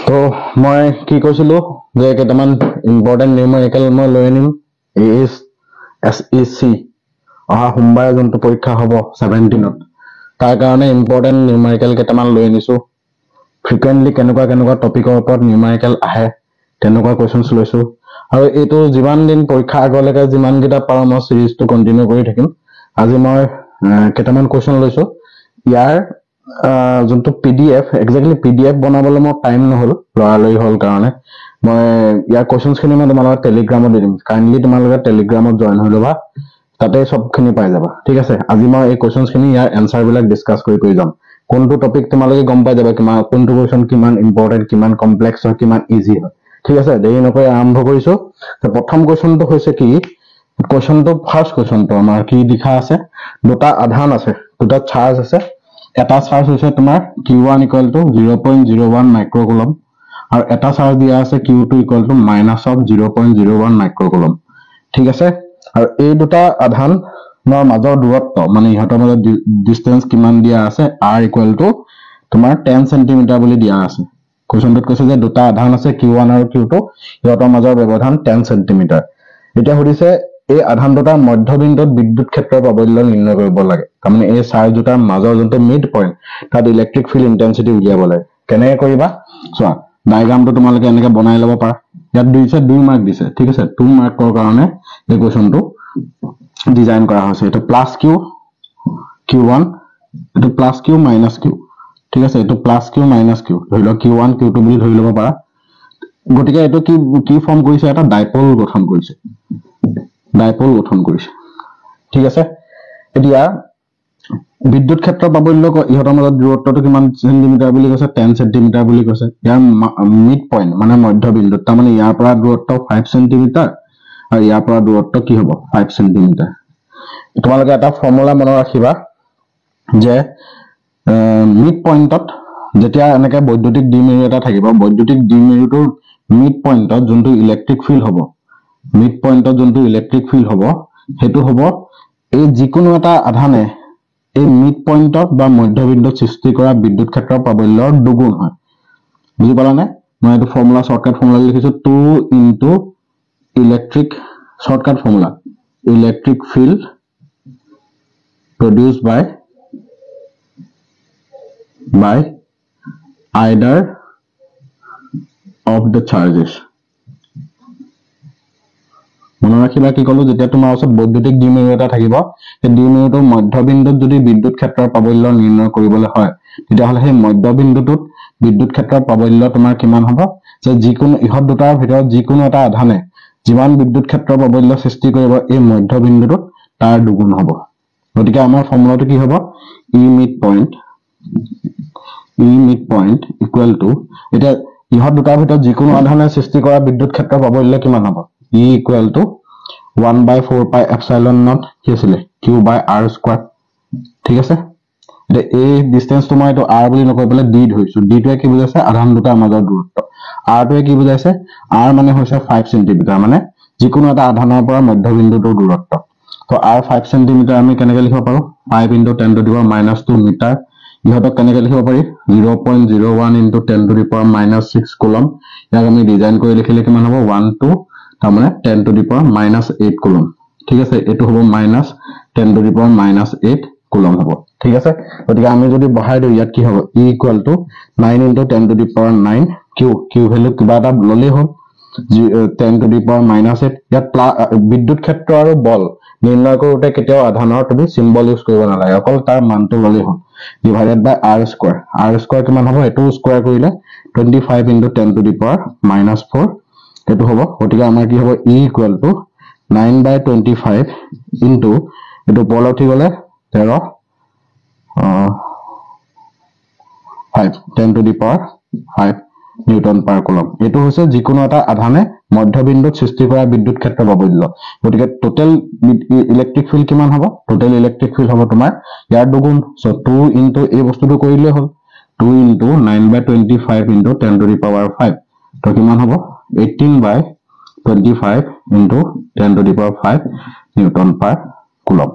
তো মই কি কৈছিলো যে কেইটামান ইম্পৰ্টেন্ট নিউমেৰিকেল মই লৈ আনিম SEC অহা সোমবাৰে যোনটো পৰীক্ষা হ'ব 17ত তাৰ কাৰণে ইম্পৰ্টেন্ট নিউমেৰিকেল কেইটামান লৈ আনিছো ফ্ৰিকুৱেন্টলি কেনেকুৱা টপিকৰ ওপৰত নিউমেৰিকেল আহে তেনেকুৱা কোৱেশ্চনছ লৈছো আৰু এইটো যিমান দিন পৰীক্ষা আগলৈকে যিমান কেইটা পাৰো মই সিৰিজটো কন্টিনিউ কৰি থাকিম আজি মই কেইটামান কোৱেশ্চন লৈছো ইয়াৰ যোনটো PDF এক্স্যাক্টলি PDF বনাবলৈ মোৰ টাইম নহল লৰালৰি হল কাৰণে মই ইয়াৰ কোৱেশ্চনছ খিনি মই তোমালোকক টেলিগ্ৰামত দি দিম কাইন্ডলি তোমালোকে টেলিগ্ৰামত জয়েন হৈ লবা তাতে সবখিনি পাই যাবা ঠিক আছে আজি মই এই কোৱেশ্চনছ খিনি ইয়াৰ এনসাৰ বিলাক ডিসকাস কৰি যাম কোনটো টপিক তোমালোকে গম পাই যাবা কিমান কোনটো কোৱেশ্চন কিমান ইম্পৰ্টেন্ট কিমান কমপ্লেক্স হয় কিমান ইজি হয় ঠিক আছে দেৰি নকৰি আৰম্ভ কৰিছো তো প্ৰথম কোৱেশ্চনটো হৈছে কি কোৱেশ্চনটো ফাৰ্স্ট কোৱেশ্চনটো আমাৰ কি লিখা আছে দুটা আধান আছে দুটা চাৰ্জ আছে এটা চাৰ্জ হৈছে তোমাৰ Q1 = 0.01 মাইক্ৰোকুলম আৰু এটা চাৰ্জ দিয়া আছে Q2 = -0.01 মাইক্ৰোকুলম ঠিক আছে আৰু এই দুটা আধানৰ মাজৰ দূৰত্ব মানে ইহঁতৰ মাজৰ ডিসটেন্স কিমান দিয়া আছে r = তোমাৰ 10 cm বুলি দিয়া আছে কোৱেশ্চনটোত কৈছে যে দুটা আধান আছে Q1 আৰু Q2 ইহঁতৰ মাজৰ ব্যৱধান 10 cm এতিয়া সুধিছে এই আধান দুটাৰ মধ্যবিন্দুত বিদ্যুৎ ক্ষেত্ৰৰ প্ৰাবল্য নিৰ্ণয় কৰিব লাগে তাৰমানে এই চাৰ্জ দুটাৰ মাজৰ যোনটো মিড পইণ্ট তাত ইলেক্ট্ৰিক ফিল্ড ইন্টেন্সিটি উলিয়াব লাগে কেনেকৈ কৰিবা চোৱা ডায়াগ্ৰামটো তোমালোকে এনেকৈ বনাই ল'ব পাৰা ইয়াত দিছে 2 মাৰ্ক দিছে ঠিক আছে 2 মাৰ্কৰ কাৰণে এই কোৱেশ্চনটো ডিজাইন কৰা হৈছে এটা প্লাস Q1 এটা প্লাস Q মাইনাস Q ঠিক আছে এটা প্লাস Q মাইনাস Q ধৰি লও Q1 Q2 বুলি ধৰি ল'ব পাৰা গটিকে এটো কি ফৰ্ম কৰিছে এটা ডাইপোল গঠন কৰিছে ঠিক আছে এতিয়া বিদ্যুৎ ক্ষেত্ৰৰ প্ৰাবল্য ইহঁতৰ মাজত দূৰত্বটো কিমান সেন্টিমিটাৰ বুলি কৈছে 10 সেন্টিমিটাৰ বুলি কৈছে ইয়াৰ মিড পইণ্ট মানে মধ্যবিন্দু তাৰ মানে ইয়াৰ পৰা দূৰত্ব 5 সেন্টিমিটাৰ আৰু ইয়াৰ পৰা দূৰত্ব কি হ'ব 5 সেন্টিমিটাৰ তোমালোকে এটা ফৰ্মুলা মনত ৰাখিবা যে মিড পইণ্টত যেতিয়া এনেকৈ বৈদ্যুতিক দ্বিমেৰু এটা থাকিব বৈদ্যুতিক দ্বিমেৰুটোৰ মিড পইণ্টত যোনটো ইলেক্ট্ৰিক ফিল্ড হ'ব হেতু হ'ব এই যিকোনো এটা আধানে এই মিড পইণ্টত বা মধ্যবিন্দুত সৃষ্টি কৰা বিদ্যুৎ ক্ষেত্ৰৰ প্ৰাবল্যৰ দুগুণ হয় বুজি পালানে মই এইটো ফৰ্মুলা শৰ্টকাট ফৰ্মুলা লিখিছো 2 * electric shortcut formula electric field produced by either of the charges মনত ৰাখিবা কি কলো যেতিয়া তোমাৰ ওচৰত বৈদ্যুতিক দ্বিমেৰু এটা থাকিব সেই দ্বিমেৰুটোৰ মধ্যবিন্দুত যদি বিদ্যুৎ ক্ষেত্ৰৰ প্ৰাবল্য নিৰ্ণয় কৰিবলৈ হয় তেতিয়াহ'লে সেই মধ্যবিন্দুটোত বিদ্যুৎ ক্ষেত্ৰৰ প্ৰাবল্য তোমাৰ কিমান হ'ব যে যিকোনো ইহত দুটাৰ ভিতৰত যিকোনো এটা আধানে যিমান বিদ্যুৎ ক্ষেত্ৰৰ প্ৰাবল্য সৃষ্টি কৰিব এই মধ্যবিন্দুটোত তাৰ দুগুণ হ'ব গতিকে আমাৰ ফৰ্মুলাটো কি হ'ব E mid point equal to এটা ইহত দুটাৰ ভিতৰত যিকোনো আধানে সৃষ্টি কৰা বিদ্যুৎ ক্ষেত্ৰৰ প্ৰাবল্য কিমান হ'ব E = 1/4 pi epsilon naught কি আছিল Q/r² ঠিক আছে এটা এই ডিসটেন্স তোমাৰ এটো r বুলি নকৈ পেলে d ধৰিছো d টোৱে কি বুজাইছে আধান দুটাৰ মাজৰ দূৰত্ব r টোৱে কি বুজাইছে r মানে হৈছে 5 cm মানে যিকোনো এটা আধানৰ পৰা মধ্যবিন্দুটোৰ দূৰত্ব তো r 5 cm আমি কেনেকৈ লিখিব পাৰো 5 * 10⁻² মিটাৰ ইহতক কেনেকৈ লিখিব পাৰি 0.01 * 10⁻⁻6 কুলম ইয়াক আমি ডিজাইন কৰি লিখিলে কিমান হ'ব 1 তাৰ মানে 10⁻⁻8 কুলম ঠিক আছে এটো হ'ব -10⁻⁻8 কুলম হ'ব ঠিক আছে গতিকে আমি যদি বহাই দিও ইয়াত কি হ'ব E = 9 * 10⁻9 q ভ্যালু কিবা এটা ললেই হ'ল 10⁻8 ইয়াত বিদ্যুৎ ক্ষেত্ৰ আৰু বল নিৰ্ণয় কৰোতে কেতিয়াও আধানৰ তুমি সিম্বল ইউজ কৰিব নালাগে অকল তাৰ মানটো ললেই হ'ল ডিভাইডেড বাই r² কিমান হ'ব এটো স্কয়াৰ কৰিলে 25 * 10⁻⁻4 এটো হ'ব গতিকে আমাৰ কি হ'ব E = 9/25 ইনটু এটো বল উঠি গলে 13 10⁵ নিউটন পাৰ কুলম এটো হৈছে যিকোনো এটা আধানে মধ্যবিন্দুত সৃষ্টি কৰা বিদ্যুৎ ক্ষেত্ৰৰ প্ৰাবল্য গতিকে টোটাল ইলেক্ট্ৰিক ফিল্ড কিমান হ'ব টোটাল ইলেক্ট্ৰিক ফিল্ড হ'ব তোমাৰ ইয়াৰ দুগুণ সো 2 ইনটু এই বস্তুটো কৰিলে হ'ল 2 * 9/25 * 10⁵ তো কিমান হ'ব 18/25 * 10⁵ নিউটন পাৰ কুলম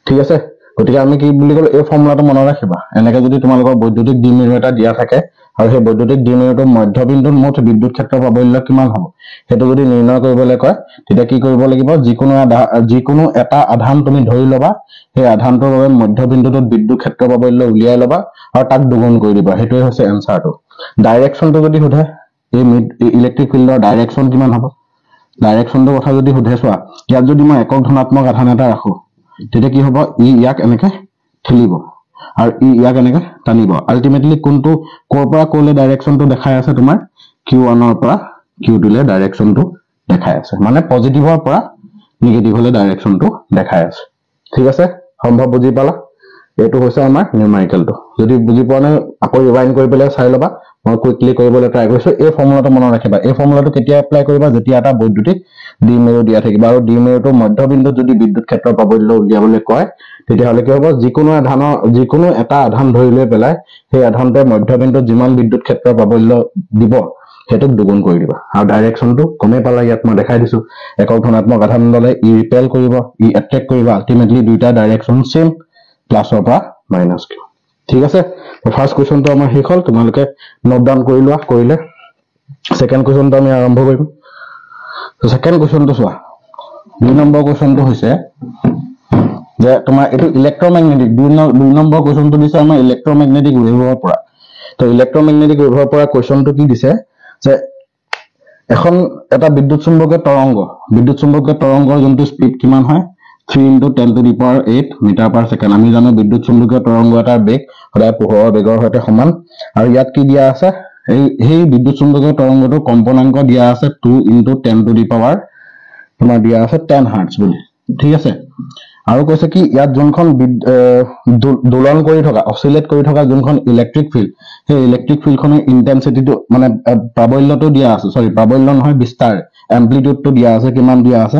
ঠিক আছে গতিকে আমি কি বুলি ক'লো এই ফৰ্মুলাটো মনত ৰাখিবা এনেকে যদি তোমালোকৰ বৈদ্যুতিক দ্বিমেৰু এটা দিয়া থাকে আৰু সেই বৈদ্যুতিক দ্বিমেৰুটোৰ মধ্যবিন্দুত মুঠ বিদ্যুৎ ক্ষেত্ৰ প্ৰাবল্য কিমান হ'ব সেইটো যদি নিৰ্ণয় কৰিবলৈ কয় তেতিয়া কি কৰিব লাগিব যিকোনো এটা আধান তুমি ধৰি ল'বা সেই আধানটোৰ বাবে মধ্যবিন্দুটোত বিদ্যুৎ ক্ষেত্ৰ প্ৰাবল্য উলিয়াই ল'বা আৰু তাক দুগুণ কৰি দিবা সেইটোৱে হৈছে এনসাৰটো ডাইৰেকচনটো যদি সোধে এই ইলেক্ট্ৰিক ফিল্ডৰ ডাইৰেকচন কিমান হ'ব ডাইৰেকচনটোৰ কথা যদি সোধে চোৱা ইয়াত যদি মই একক ধনাত্মক আধান এটা ৰাখো তেতিয়া কি হ'ব ইয়াক এনেকে ঠেলিব আৰু ইয়াক এনেকে টানিব আলটিমেটলি কোনটো কোৰ পৰা কোলে ডাইৰেকচনটো দেখাই আছে তোমাৰ Q1 ৰ পৰা Q2 লে ডাইৰেকচনটো দেখাই আছে মানে পজিটিভৰ পৰা নেগেটিভলৈ ডাইৰেকচনটো দেখাই আছে ঠিক আছে সম্ভৱ বুজি পালা এইটো হৈছে আমাৰ নিউমাৰিকেলটো যদি বুজি পোৱা নাই আকৌ ৰিভাইন্ড কৰি পেলাই চাই লবা মই কুইকলি কৰিবলৈ ট্ৰাই কৰিছো এই ফৰ্মুলাটো মনত ৰাখিবা এই ফৰ্মুলাটো কেতিয়া এপ্লাই কৰিবা যেতিয়া এটা বৈদ্যুতিক দ্বিমেৰু দিয়া থাকিব আৰু দ্বিমেৰুটোৰ মধ্যবিন্দুত যদি বিদ্যুৎ ক্ষেত্ৰ প্ৰাবল্য উলিয়াবলৈ কয় তেতিয়াহ'লে কি হ'ব যিকোনো এটা আধান ধৰি লৈ পেলাই সেই আধানটোৰ মধ্যবিন্দুত যিমান বিদ্যুৎ ক্ষেত্ৰ প্ৰাবল্য দিব হেতুক দুগুণ কৰি দিবা আৰু ডাইৰেকচনটো কমে পালা ইয়াত মই দেখাই দিছো একক ধনাত্মক আধান দলে ৰিপেল কৰিব এট্ৰেক্ট কৰিব আলটিমেটলি দুইটা ডাইৰেকচন সেম প্লাসৰ পৰা মাইনাস q ঠিক আছে তো ফাৰ্স্ট কোশ্চনটো আমাৰ শেষ হ'ল তোমালোকে নোট ডাউন কৰি লোৱা কৰিলে সেকেন্ড কোশ্চনটো আমি আৰম্ভ কৰিম তো সেকেন্ড কোশ্চনটো চোৱা 2 নম্বৰ কোশ্চনটো হৈছে যে তোমাৰ এটো ইলেক্ট্ৰোম্যাগনেটিক 2 নম্বৰ কোশ্চনটো দিছে আমাৰ ইলেক্ট্ৰোম্যাগনেটিক ওয়েভৰ পৰা তো ইলেক্ট্ৰোম্যাগনেটিক ওয়েভৰ পৰা কোশ্চনটো কি দিছে যে এখন এটা বিদ্যুৎ চুম্বকীয় তৰংগৰ যোনটো স্পিড কিমান হয় 3 × 10 to the power 8 metre per second আমি জানো বিদ্যুৎ চুম্বকীয় তৰংগ এটাৰ বেগ সদায় পোহৰৰ বেগৰ সৈতে সমান আৰু ইয়াত কি দিয়া আছে এই বিদ্যুৎ চুম্বকীয় তৰংগটোৰ কম্পনাংক দিয়া আছে 2 × 10 to the power তোমাৰ দিয়া আছে 10 হাৰ্টজ বুলি ঠিক আছে আৰু কৈছে কি ইয়াত যোনখন দোলন কৰি থকা অসিলেট কৰি থকা যোনখন ইলেক্ট্ৰিক ফিল্ড সেই ইলেক্ট্ৰিক ফিল্ডখনৰ ইন্টেন্সিটিটো মানে প্ৰাবল্যটো দিয়া আছে সৰি প্ৰাবল্য নহয় বিস্তাৰ এম্প্লিটিউডটো দিয়া আছে কিমান দিয়া আছে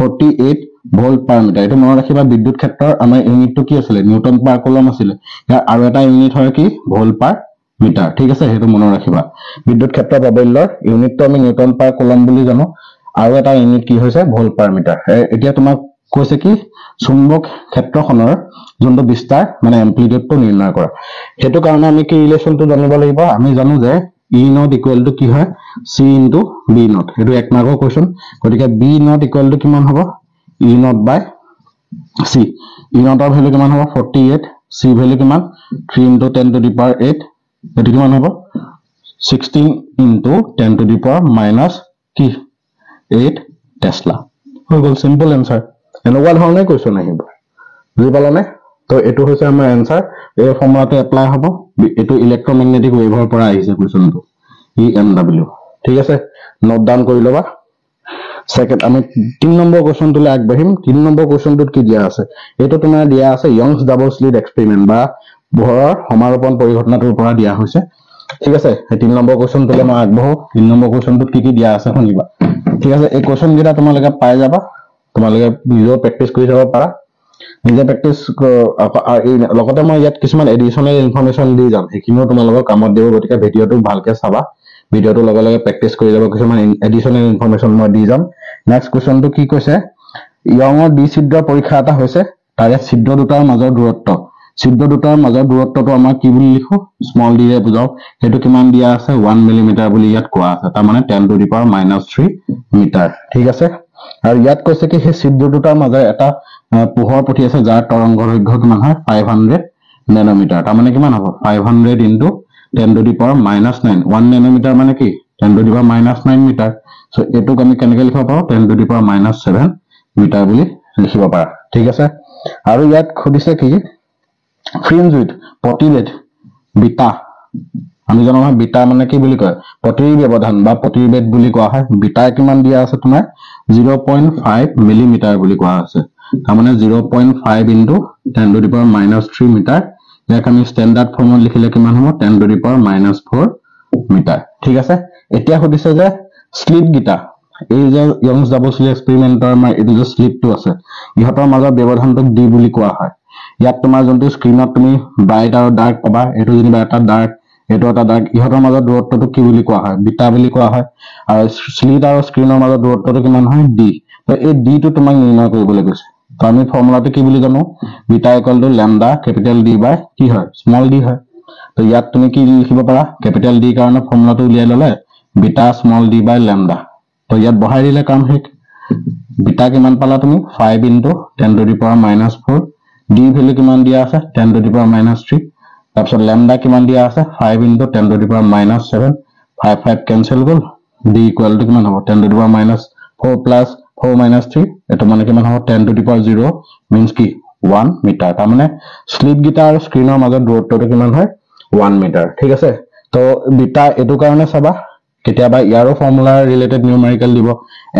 48 ভোল্ট পাৰ মিটাৰ এটো মনত ৰাখিবা বিদ্যুৎ ক্ষেত্ৰৰ আমাৰ ইউনিটটো কি আছিল নিউটন পাৰ কুলম আছিল ইয়াৰ আৰু এটা ইউনিট হয় কি ভোল্ট পাৰ মিটাৰ ঠিক আছে হেতু মনত ৰাখিবা বিদ্যুৎ ক্ষেত্ৰ প্ৰাবল্যৰ ইউনিটটো আমি নিউটন পাৰ কুলম বুলি জানো আৰু এটা ইউনিট কি হৈছে ভোল্ট পাৰ মিটাৰ এতিয়া তোমাক কৈছে কি চুম্বক ক্ষেত্ৰখনৰ যোনটো বিস্তাৰ মানে এম্প্লিটিউডটো নিৰ্ণয় কৰা হেতু কাৰণে আমি কি ৰিলেশনটো জানিব লাগিব আমি জানো যে E naught equal to কি হয় C into B naught হেতু এক মাৰ্কৰ কোৱেশ্চন গতিকে B naught equal to কিমান হ'ব E naught by C E naught ৰ ভ্যালু কিমান হ'ব 48 C ভ্যালু কিমান 3 × 10 to the power 8 হেতু কিমান হ'ব 16 × 10 to the power minus কি 8 টেসলা হৈ গ'ল সিম্পল আনসাৰ এনেকুৱা ধৰণে কোৱেশ্চন আহিব বুজি পালানে তো এটো হৈছে আমাৰ আনসাৰ এই ফৰ্মুলাটো এপ্লাই হ'ব এটো ইলেক্ট্ৰোম্যাগনেটিক ওয়েভৰ পৰা আহিছে কোৱেশ্চনটো EMW ঠিক আছে নোট ডাউন কৰি লবা সেকেন্ড আমি 3 নম্বৰ কোৱেশ্চনটোলৈ আগবাঢ়িম 3 নম্বৰ কোৱেশ্চনটোত কি দিয়া আছে এটো তোমাৰ দিয়া আছে ইয়ংছ ডাবল স্লিট এক্সপেৰিমেন্ট বা বহৰৰ সমাৰোপণ পৰিঘটনাটোৰ পৰা দিয়া হৈছে ঠিক আছে 3 নম্বৰ কোৱেশ্চনটোলৈ মই আগবাঢ়ো 3 নম্বৰ কোৱেশ্চনটোত কি দিয়া আছে শুনিবা ঠিক আছে এই কোৱেশ্চন গিটা তোমালোকে পাই যাবা তোমালোকে নিজৰ প্ৰেক্টিস কৰি যাব পাৰা নিজে প্ৰেক্টিস লগতে মই ইয়াত কিছুমান এডিশনাল ইনফৰমেশন দি যাম এখিনিও তোমালোকৰ কামত দিব গতিকে ভিডিওটো ভালকে চাবা ভিডিওটো লগে লগে প্ৰেক্টিস কৰি যাব কিছুমান এডিশনাল ইনফৰমেশন মই দি যাম নেক্সট কোৱেশ্চনটো কি কৈছে ইয়ঙৰ ডি ছিদ্ৰ পৰীক্ষা এটা হৈছে তাৰে ছিদ্ৰ দুটাৰ মাজৰ দূৰত্বটো আমাৰ কি বুলি লিখো স্মল ডি ৰে বুজাও হেতু কিমান দিয়া আছে 1 মিলিমিটাৰ বুলি ইয়াত কোৱা আছে তাৰ মানে 10 to the power -3 মিটাৰ ঠিক আছে আৰু ইয়াত কৈছে কি সেই ছিদ্ৰ দুটাৰ মাজৰ এটা পোহৰ পঠি আছে যাৰ তৰংগ দৈৰ্ঘ্য কিমান হয় 500 নেনোমিটাৰ তাৰ মানে কিমান হ'ব 500 × 10 to the power -9 1 নেনোমিটাৰ মানে কি 10 to the power -9 metre so এটুক আমি কেনেকৈ লিখিব পাৰো 10 to the power -7 মিটাৰ বুলি লিখিব পাৰা ঠিক আছে আৰু ইয়াত খুদিছে কি ফ্ৰিঞ্জ উইথ প্ৰতিবেদ বিটা আমি জানো বিটা মানে কি বুলি কয় প্ৰতিব্যৱধান বা প্ৰতিবেদ বুলি কোৱা হয় বিটা কিমান দিয়া আছে তোমাৰ 0.5 মিলিমিটাৰ বুলি কোৱা আছে তাৰ মানে 0.5 × 10 to the power -3 মিটাৰ ইয়াক আমি স্ট্যান্ডাৰ্ড ফৰ্মত লিখিলে কিমান হ'ব 10 to the power -4 মিটাৰ ঠিক আছে এতিয়া খুদিছে যে স্লিট গিটা এই যে ইয়ংছ ডাবল স্লিট এক্সপেৰিমেন্টৰ আমাৰ এই যে স্লিটটো আছে ইহতৰ মাজৰ ব্যৱধানটোক ডি বুলি কোৱা হয় ইয়াত তোমাৰ যোনটো স্ক্ৰিনত তুমি ব্ৰাইট আৰু ডাৰ্ক পাবা এটো যেনিবা এটা ডাৰ্ক এটো এটা ডাৰ্ক ইহতৰ মাজৰ দূৰত্বটো কি বুলি কোৱা হয় বিটা বুলি কোৱা হয় আৰু স্লিট আৰু স্ক্ৰিনৰ মাজৰ দূৰত্বটো কিমান হয় ডি তো এই ডি টো তোমাক নিৰ্ণয় কৰিবলৈ কৈছে তো আমি ফৰ্মুলাটো কি বুলি জানো beta equal to lambda capital D by কি হয় স্মল ডি হয় তো ইয়াত তুমি কি লিখিব পাৰা কেপিটেল ডি কাৰণে ফৰ্মুলাটো উলিয়াই ললে বিটা স্মল ডি বাই লেমডা তো ইয়াত বহাই দিলে কাম শেষ বিটা কিমান পালা তুমি 5 into 10 to the power minus 4 d value কিমান দিয়া আছে 10 to the power minus 3 তাৰপিছত লেমডা কিমান দিয়া আছে 5 into 10 to the power minus 7 5 5 cancel goal d equal to কিমান হ'ব 10 to the power minus 4 plus 4 minus 3 এটো মানে কিমান হ'ব 10 to the power 0 means কি 1 মিটাৰ তাৰ মানে স্লিট গিটা আৰু স্ক্ৰিনৰ মাজত দূৰত্বটো কিমান হয় 1 মিটাৰ ঠিক আছে তো বিটা এটো কাৰণে চাবা কেতিয়াবা ইয়াৰো ফৰ্মুলা ৰিলেটেড নিউমেৰিকেল দিব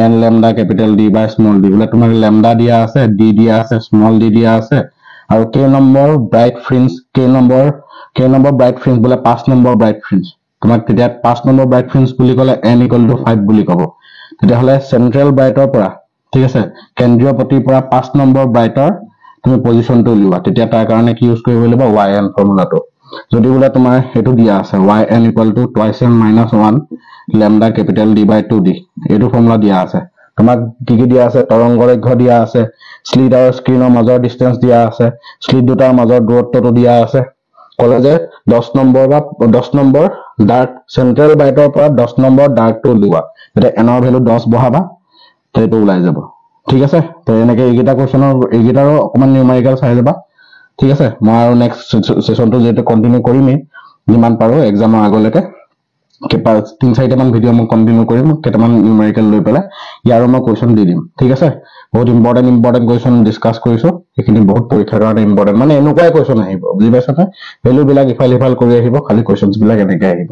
n lambda capital d by small d বলে তোমাৰ lambda দিয়া আছে d দিয়া আছে small d দিয়া আছে আৰু k number bright fringe k number bright fringe বলে 5 নম্বৰ ব্ৰাইট ফ্ৰিঞ্জ তোমাক তেতিয়া 5 নম্বৰ ব্ৰাইট ফ্ৰিঞ্জ বুলি ক'লে n = 5 বুলি ক'ব তেতিয়া হলে সেন্ট্ৰেল ব্ৰাইটৰ পৰা ঠিক আছে কেন্দ্ৰীয় পটিৰ পৰা 5 নম্বৰ ব্ৰাইটৰ তুমি পজিশনটো লিওৱা তেতিয়া তাৰ কাৰণে কি ইউজ কৰিব লাগিব yn ফৰ্মুলাটো যদি বলে তোমাৰ হেতু দিয়া আছে yn = twice n minus 1 lambda capital d by 2d এটো ফৰ্মুলা দিয়া আছে তোমাক কি দিয়া আছে তৰংগ দৈৰ্ঘ্য দিয়া আছে স্লিট আৰু স্ক্ৰিনৰ মাজৰ ডিসটেন্স দিয়া আছে স্লিট দুটাৰ মাজৰ দূৰত্বটো দিয়া আছে কলে যে 10 নম্বৰ ডাৰ্ক সেন্ট্ৰেল ব্ৰাইটৰ পৰা 10 নম্বৰ ডাৰ্কটো লিওৱা তেতিয়া n ৰ ভ্যালু 10 বহাবা তেটো ওলাই যাব ঠিক আছে তো এনেকে এইগিটা কোৱেশ্চনৰ এইগিটাৰো অকমান নিউমেৰিকেল চাই যাবা ঠিক আছে মই আৰু নেক্সট সেশনটো যেতে কন্টিনিউ কৰিমে যিমান পাৰো এক্সামৰ আগলৈকে কেপা 3-4 মান ভিডিও মই কন্টিনিউ কৰিম কেটামান নিউমেৰিকেল লৈ পেলাই ইয়াৰো মই কোৱেশ্চন দি দিম ঠিক আছে বহুত ইম্পৰ্টেন্ট কোৱেশ্চন ডিসকাস কৰিছো এখিনি বহুত পৰীক্ষাৰ কাৰণে ইম্পৰ্টেন্ট মানে এনেকুৱাই কোৱেশ্চন আহিব বুজি পাইছানে ভ্যালু বিলাক ইফাল কৰি আহিব খালি কোৱেশ্চনছ বিলাক এনেকৈ আহিব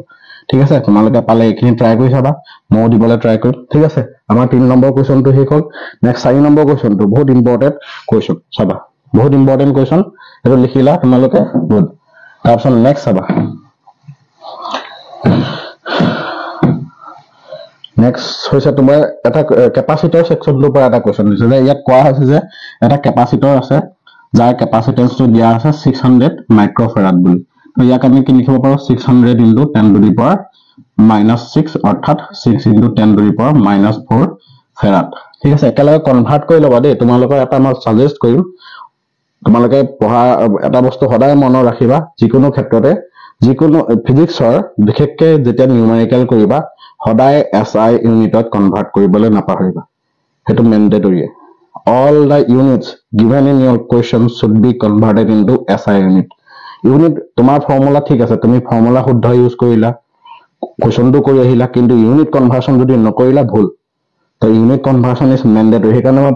ঠিক আছে তোমালোকে পালে এখিনি ট্ৰাই কৰি চাবা মই দিবলৈ ট্ৰাই কৰিম ঠিক আছে আমাৰ 3 নম্বৰ কোৱেশ্চনটো শেষ হ'ল নেক্সট 4 নম্বৰ কোৱেশ্চনটো বহুত ইম্পৰ্টেন্ট কোৱেশ্চন চাবা বহুত ইম্পৰ্টেন্ট কোৱেশ্চন এটো লিখিলা তোমালোকে গুড তাৰপিছত নেক্সট চাবা নেক্সট হৈছে তোমাৰ এটা ক্যাপাসিটৰ সেকশনটোৰ পৰা এটা কোৱেশ্চন দিছে যে ইয়াত কোৱা হৈছে যে এটা ক্যাপাসিটৰ আছে যাৰ ক্যাপাসিটেন্সটো দিয়া আছে 600 মাইক্ৰোফেৰাড বুলি তো ইয়াক আমি কি লিখিব পাৰো 600 into 10 to the power minus 6 অৰ্থাৎ 6 into 10 to the power minus 4 ফেৰাড ঠিক আছে একেলগে কনভাৰ্ট কৰি লবা দেই তোমালোকৰ এটা মই সাজেষ্ট কৰিম তোমালোকে পঢ়া এটা বস্তু সদায় মনত ৰাখিবা যিকোনো ক্ষেত্ৰতে যিকোনো ফিজিক্সৰ বিশেষকৈ যেতিয়া নিউমেৰিকেল কৰিবা সদায় SI ইউনিটত কনভাৰ্ট কৰিবলৈ নাপাহৰিবা হেতু ম্যান্ডেটৰি all the units given in your question should be converted into SI unit তোমাৰ ফৰ্মুলা ঠিক আছে তুমি ফৰ্মুলা শুদ্ধ ইউজ কৰিলা কোৱেশ্চনটো কৰি আহিলা কিন্তু ইউনিট কনভাৰ্সন যদি নকৰিলা ভুল তো ইউনিট কনভাৰ্সন ইজ ম্যান্ডেটৰি হেকাৰণে মই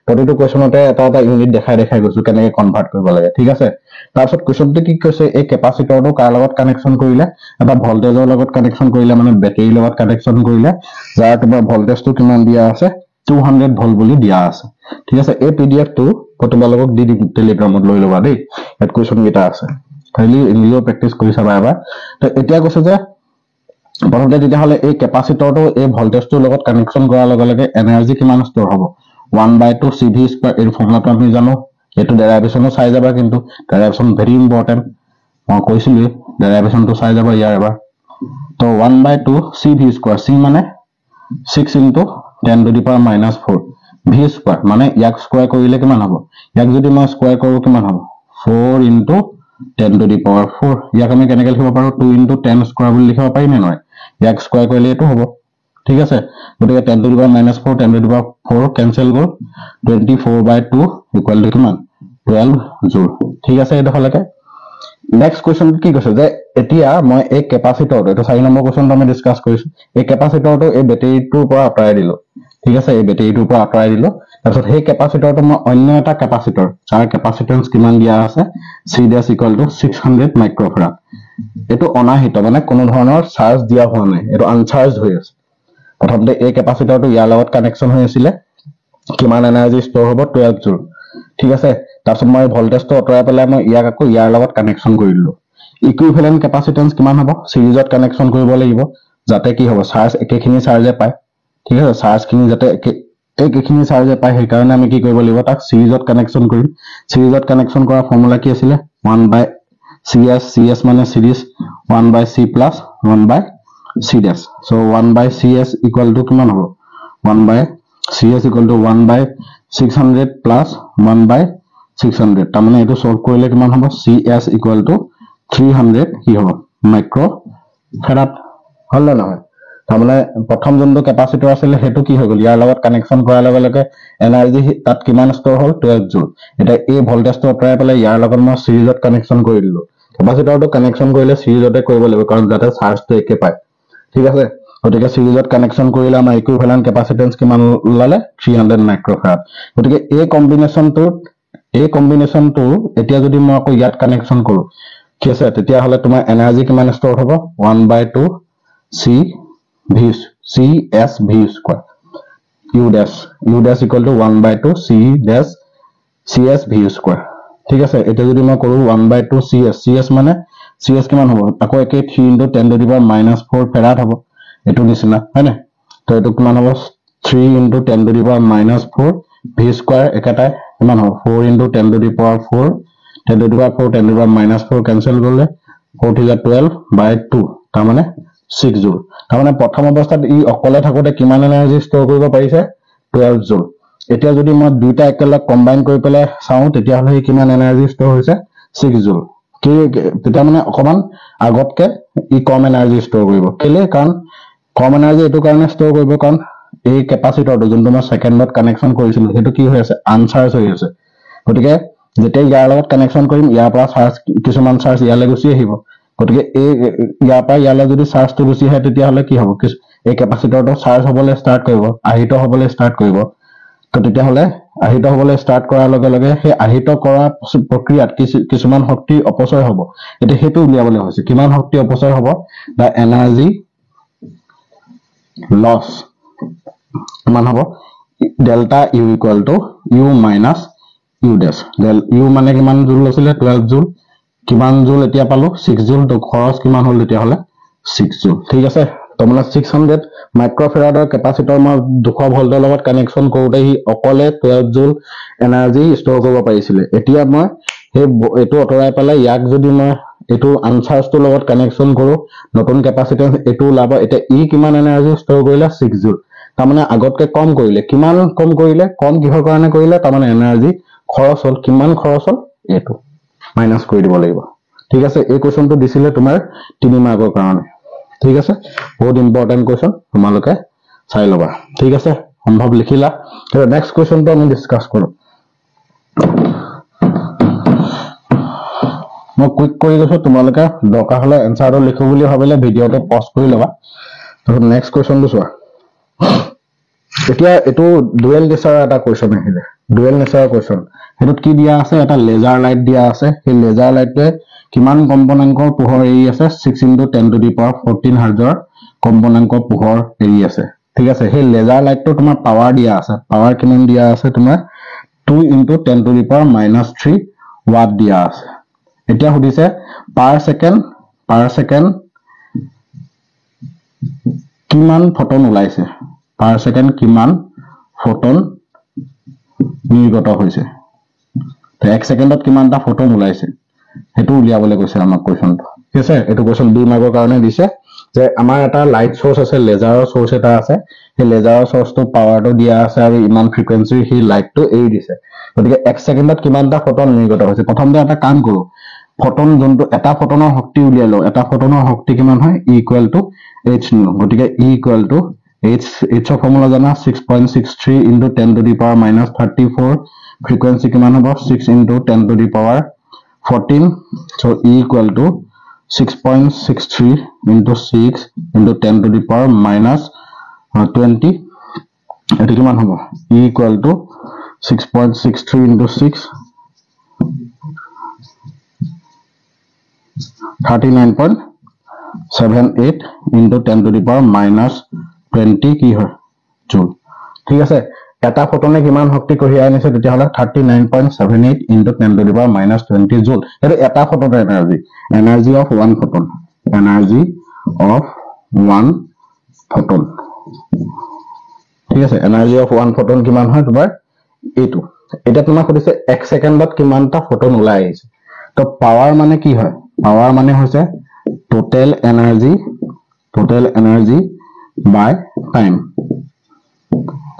প্ৰতিটো কোৱেশ্চনতে এটা ইউনিট দেখাই গৈছো কেনেকৈ কনভাৰ্ট কৰিব লাগে ঠিক আছে তাৰপিছত কোৱেশ্চনটো কি কৈছে এই ক্যাপাসিটৰটো কাৰ লগত কানেকচন কৰিলে এটা ভল্টেজৰ লগত কানেকচন কৰিলে মানে বেটাৰীৰ লগত কানেকচন কৰিলে যাৰ তোমাৰ ভল্টেজটো কিমান দিয়া আছে 200 ভোল্ট বুলি দিয়া আছে ঠিক আছে এই পিডিএফ টো তোমালোকক দি দিম টেলিগ্ৰামত লৈ লবা দেই এট কোৱেশ্চন গিটা আছে খালি নিজে প্ৰেক্টিস কৰি চাবা এবাৰ তো এতিয়া কৈছে যে প্ৰথমতে তেতিয়া হলে এই ক্যাপাসিটৰটো এই ভল্টেজটোৰ লগত কানেকচন কৰাৰ লগে লগে এনাৰ্জি কিমান ষ্টৰ হ'ব 1/2 CV² এই ফৰ্মুলাটো আমি জানো এটো ডেৰাইভেশনো চাই যাবা কিন্তু ডেৰাইভেশন ভেৰি ইম্পৰ্টেন্ট মই কৈছিলো ডেৰাইভেশনটো চাই যাবা ইয়াৰ এবাৰ তো 1/2 CV² C মানে 6 into 10 to the power minus 4 V² মানে ইয়াক স্কয়াৰ কৰিলে কিমান হ'ব ইয়াক যদি মই স্কয়াৰ কৰো কিমান হ'ব 4 into 10 to the power 4 ইয়াক আমি কেনেকৈ লিখিব পাৰো 2 into 10 স্কয়াৰ বুলি লিখিব পাৰি নে নহয় ইয়াক স্কয়াৰ কৰিলে এটো হ'ব ঠিক আছে গতিকে 10 to the power minus 4 10 to the power 4 cancel গল 24/2 ইকুৱেল টু কিমান 12 জুল ঠিক আছে এটো হলকে নেক্সট কোৱেশ্চন কি কৈছে যে এতিয়া মই এই ক্যাপাসিটৰটো এটো 4 নম্বৰ কোৱেশ্চনটো আমি ডিসকাস কৰিছো এই ক্যাপাসিটৰটো এই বেটাৰীটোৰ পৰা আঁতৰাই দিলো ঠিক আছে এই বেটাৰীটোৰ পৰা আঁতৰাই দিলো তাৰপিছত সেই ক্যাপাসিটৰটো মই অন্য এটা ক্যাপাসিটৰ যাৰ ক্যাপাসিটেন্স কিমান দিয়া আছে C dash equal to 600 মাইক্ৰোফেৰাড এটো অনাহিত মানে কোনো ধৰণৰ চাৰ্জ দিয়া হোৱা নাই এটো আনচাৰ্জড হৈ আছে প্ৰথমতে এই ক্যাপাসিটৰটো ইয়াৰ লগত কানেকচন হৈ আছিল কিমান এনাৰ্জি ষ্টৰ হ'ব 12 জুল ঠিক আছে তাৰপিছত মই ভল্টেজটো আঁতৰাই পেলাই মই ইয়াক আকৌ ইয়াৰ লগত কানেকচন কৰি দিলো ইকুইভ্যালেন্ট ক্যাপাসিটেন্স কিমান হ'ব সিৰিজত কানেকচন কৰিব লাগিব যাতে কি হ'ব চাৰ্জ একেখিনি চাৰ্জে পায় ঠিক আছে চাৰ্জ খিনি যাতে একেখিনি চাৰ্জে পায় সেই কাৰণে আমি কি কৰিব লাগিব তাক সিৰিজত কানেকচন কৰিম সিৰিজত কানেকচন কৰা ফৰ্মুলা কি আছিল 1/CS CS মানে সিৰিজ 1/C plus 1/C' so 1/CS equal to কিমান হ'ব 1/CS equal to 1/C 600 plus 1/600 তাৰ মানে এটো সলভ কৰিলে কিমান হ'ব CS ইকুৱেল টু 300 কি হ'ব মাইক্ৰো ফেৰাড হল না নহয় তাৰ মানে প্ৰথম যোনটো কেপাসিটৰ আছিল হেতু কি হৈ গল ইয়াৰ লগত কানেকচন কৰাৰ লগে লগে এনাৰ্জি তাত কিমান ষ্টৰ হল 12 জুল এটা এই ভোল্টেজটো অতৰাই পেলাই ইয়াৰ লগত মই সিৰিজত কানেকচন কৰি দিলো কেপাসিটৰটো কানেকচন কৰিলে সিৰিজতে কৰিব লাগিব কাৰণ যাতে চাৰ্জটো একে পায় ঠিক আছে গতিকে সিৰিজত কানেকচন কৰিলে আমাৰ ইকুইভ্যালেন্ট কেপাসিটেন্স কিমান ওলালে 300 মাইক্ৰোফেৰাড গতিকে এই কম্বিনেশনটো এতিয়া যদি মই আকৌ ইয়াত কানেকচন কৰো ঠিক আছে তেতিয়া হলে তোমাৰ এনাৰ্জি কিমান ষ্টৰ হ'ব 1/2 CS V square U dash equal to 1/2 CS V square ঠিক আছে এটা যদি মই কৰো 1/2 CS মানে CS কিমান হ'ব আকৌ একে 3 into 10 to the power -4 ফেৰাড হ'ব এটো নিচিনা হয়নে তো এটো কিমান হ'ব 3 into 10 to the power -4 V square একাটাই কিমান হ'ব 4 into 10 to the power 4 10 to the power 4 10 to the power -4 cancel কৰিলে 4 to the 12/2 তাৰ মানে 6 জুল তাৰ মানে প্ৰথম অৱস্থাত ই অকলে থাকোতে কিমান এনাৰ্জি ষ্টৰ কৰিব পাৰিছে 12 জুল এতিয়া যদি মই দুটা একেলগ কম্বাইন কৰি পেলাই চাও তেতিয়া হলে কিমান এনাৰ্জি ষ্টৰ হৈছে 6 জুল কি তেতিয়া মানে অকমান আগতকে ই কম এনাৰ্জি ষ্টৰ কৰিব কেলে কাৰণ কম এনাৰ্জি এটো কাৰণে ষ্টৰ কৰিব কাৰণ এই কেপাসিটৰটো যোনটো মই সেকেন্ডত কানেকচন কৰিছিলো হেতু কি হৈ আছে আনচাৰ্জ হৈ আছে গতিকে যেতিয়া ইয়াৰ লগত কানেকচন কৰিম ইয়াৰ পৰা চাৰ্জ কিছুমান চাৰ্জ ইয়ালে গুছি আহিব গতিকে এই ইয়াৰ পৰা ইয়ালে যদি চাৰ্জটো গুছি আহে তেতিয়া হলে কি হ'ব এই কেপাসিটৰটো চাৰ্জ হ'বলৈ ষ্টাৰ্ট কৰিব আহিত হ'বলৈ ষ্টাৰ্ট কৰিব তো তেতিয়া হলে আহিত হ'বলৈ ষ্টাৰ্ট কৰাৰ লগে লগে সেই আহিত কৰা প্ৰক্ৰিয়াত কিছুমান শক্তি অপচয় হ'ব এটা হেতু উলিয়াবলৈ হৈছে কিমান শক্তি অপচয় হ'ব দা এনাৰ্জি লস কিমান হ'ব delta U equal to U minus U ডেশ U মানে কিমান জুল আছিল 12 জুল কিমান জুল এতিয়া পালো 6 জুল তো খৰচ কিমান হল তেতিয়া হলে 6 জুল ঠিক আছে তো মানে 600 মাইক্ৰোফেৰাডৰ কেপাসিটৰ মই 200 ভোল্টৰ লগত কানেকচন কৰোতে হি অকলে 12 জুল এনাৰ্জি ষ্টৰ কৰিব পাৰিছিলে এতিয়া মই হে এটো অতৰাই পেলাই ইয়াক যদি মই এটো আনচাৰ্জটোৰ লগত কানেকচন কৰো নতুন কেপাসিটেন্স এটো লাভ এটা ই কিমান এনাৰ্জি ষ্টৰ কৰিলে 6 জুল তাৰ মানে আগতকে কম কৰিলে কিমান কম কৰিলে কম কিহৰ কাৰণে কৰিলে তাৰ মানে এনাৰ্জি খৰচ হল কিমান খৰচ হল এটো মাইনাস কৰি দিব লাগিব ঠিক আছে এই কোৱেশ্চনটো দিছিলে তোমাৰ 3 মাৰ্কৰ কাৰণে ঠিক আছে বহুত ইম্পৰ্টেন্ট কোৱেশ্চন তোমালোকে চাই লবা ঠিক আছে সম্ভৱ লিখিলা এৰ নেক্সট কোৱেশ্চনটো আমি ডিসকাস কৰো মই কুইক কৰি গৈছো তোমালোকে দৰকাৰ হলে এনসাৰটো লিখো বুলি ভাবিলে ভিডিওটো পজ কৰি লবা তো নেক্সট কোৱেশ্চনটো চোৱা এতিয়া এটো ডুৱেল নেচাৰ এটা কোৱেশ্চন আহিলে ডুৱেল নেচাৰ কোৱেশ্চন হেতুত কি দিয়া আছে এটা লেজাৰ লাইট দিয়া আছে সেই লেজাৰ লাইটে কিমান কম্পোনেন্টৰ পোহৰ এৰি আছে 6 into 10 to the power 14 হাৰ্জৰ কম্পোনেন্টৰ পোহৰ এৰি আছে ঠিক আছে সেই লেজাৰ লাইটটো তোমাৰ পাৱাৰ দিয়া আছে পাৱাৰ কিমান দিয়া আছে তোমাৰ 2 into 10 to the power -3 watt দিয়া আছে এতিয়া সুধিছে পাৰ সেকেন্ড কিমান ফটন ওলাইছে পাৰ সেকেন্ড কিমান ফটন নিৰ্গত হৈছে তো 1 সেকেন্ডত কিমানটা ফটন ওলাইছে হেতু উলিয়াবলৈ কৈছে আমাক কোৱেশ্চনটো ঠিক আছে এটো কোৱেশ্চন 2 মাৰ্কৰ কাৰণে দিছে যে আমাৰ এটা লাইট সোৰ্স আছে লেজাৰৰ সোৰ্স এটা আছে সেই লেজাৰৰ সোৰ্সটো পাৱাৰটো দিয়া আছে আৰু ইমান ফ্ৰিকোয়েন্সি হি লাইটটো এৰি দিছে গতিকে 1 সেকেন্ডত কিমানটা ফটন নিৰ্গত হৈছে প্ৰথমতে এটা কাম কৰো ফটন যোনটো এটা ফটনৰ শক্তি উলিয়াই লও এটা ফটনৰ শক্তি কিমান হয় E equal to h new গতিকে E ইকুৱেল টু h ৰ ফৰ্মুলা জানা 6.63 into 10 to the power -34 frequency কিমান হ'ব 6 into 10 to the power 14 so E equal to 6.63 into 6 into 10 to the power -20 এটো কিমান হ'ব E equal to 6.63 into 6 39.78 into 10 to the power -20 কি হয় জুল ঠিক আছে এটা ফটনে কিমান শক্তি কঢ়িয়াই আনিছে তেতিয়া হলে 39.78 into 10 to the power -20 জুল এটো এটা ফটনৰ এনাৰ্জি অফ 1 ফটন ঠিক আছে এনাৰ্জি অফ 1 ফটন কিমান হয় তোমাৰ এটো এটা তোমাক কৈছে 1 সেকেন্ডত কিমানটা ফটন ওলাই আহিছে তো পাৱাৰ মানে কি হয় পাৱাৰ মানে হৈছে টোটেল এনাৰ্জি বাই টাইম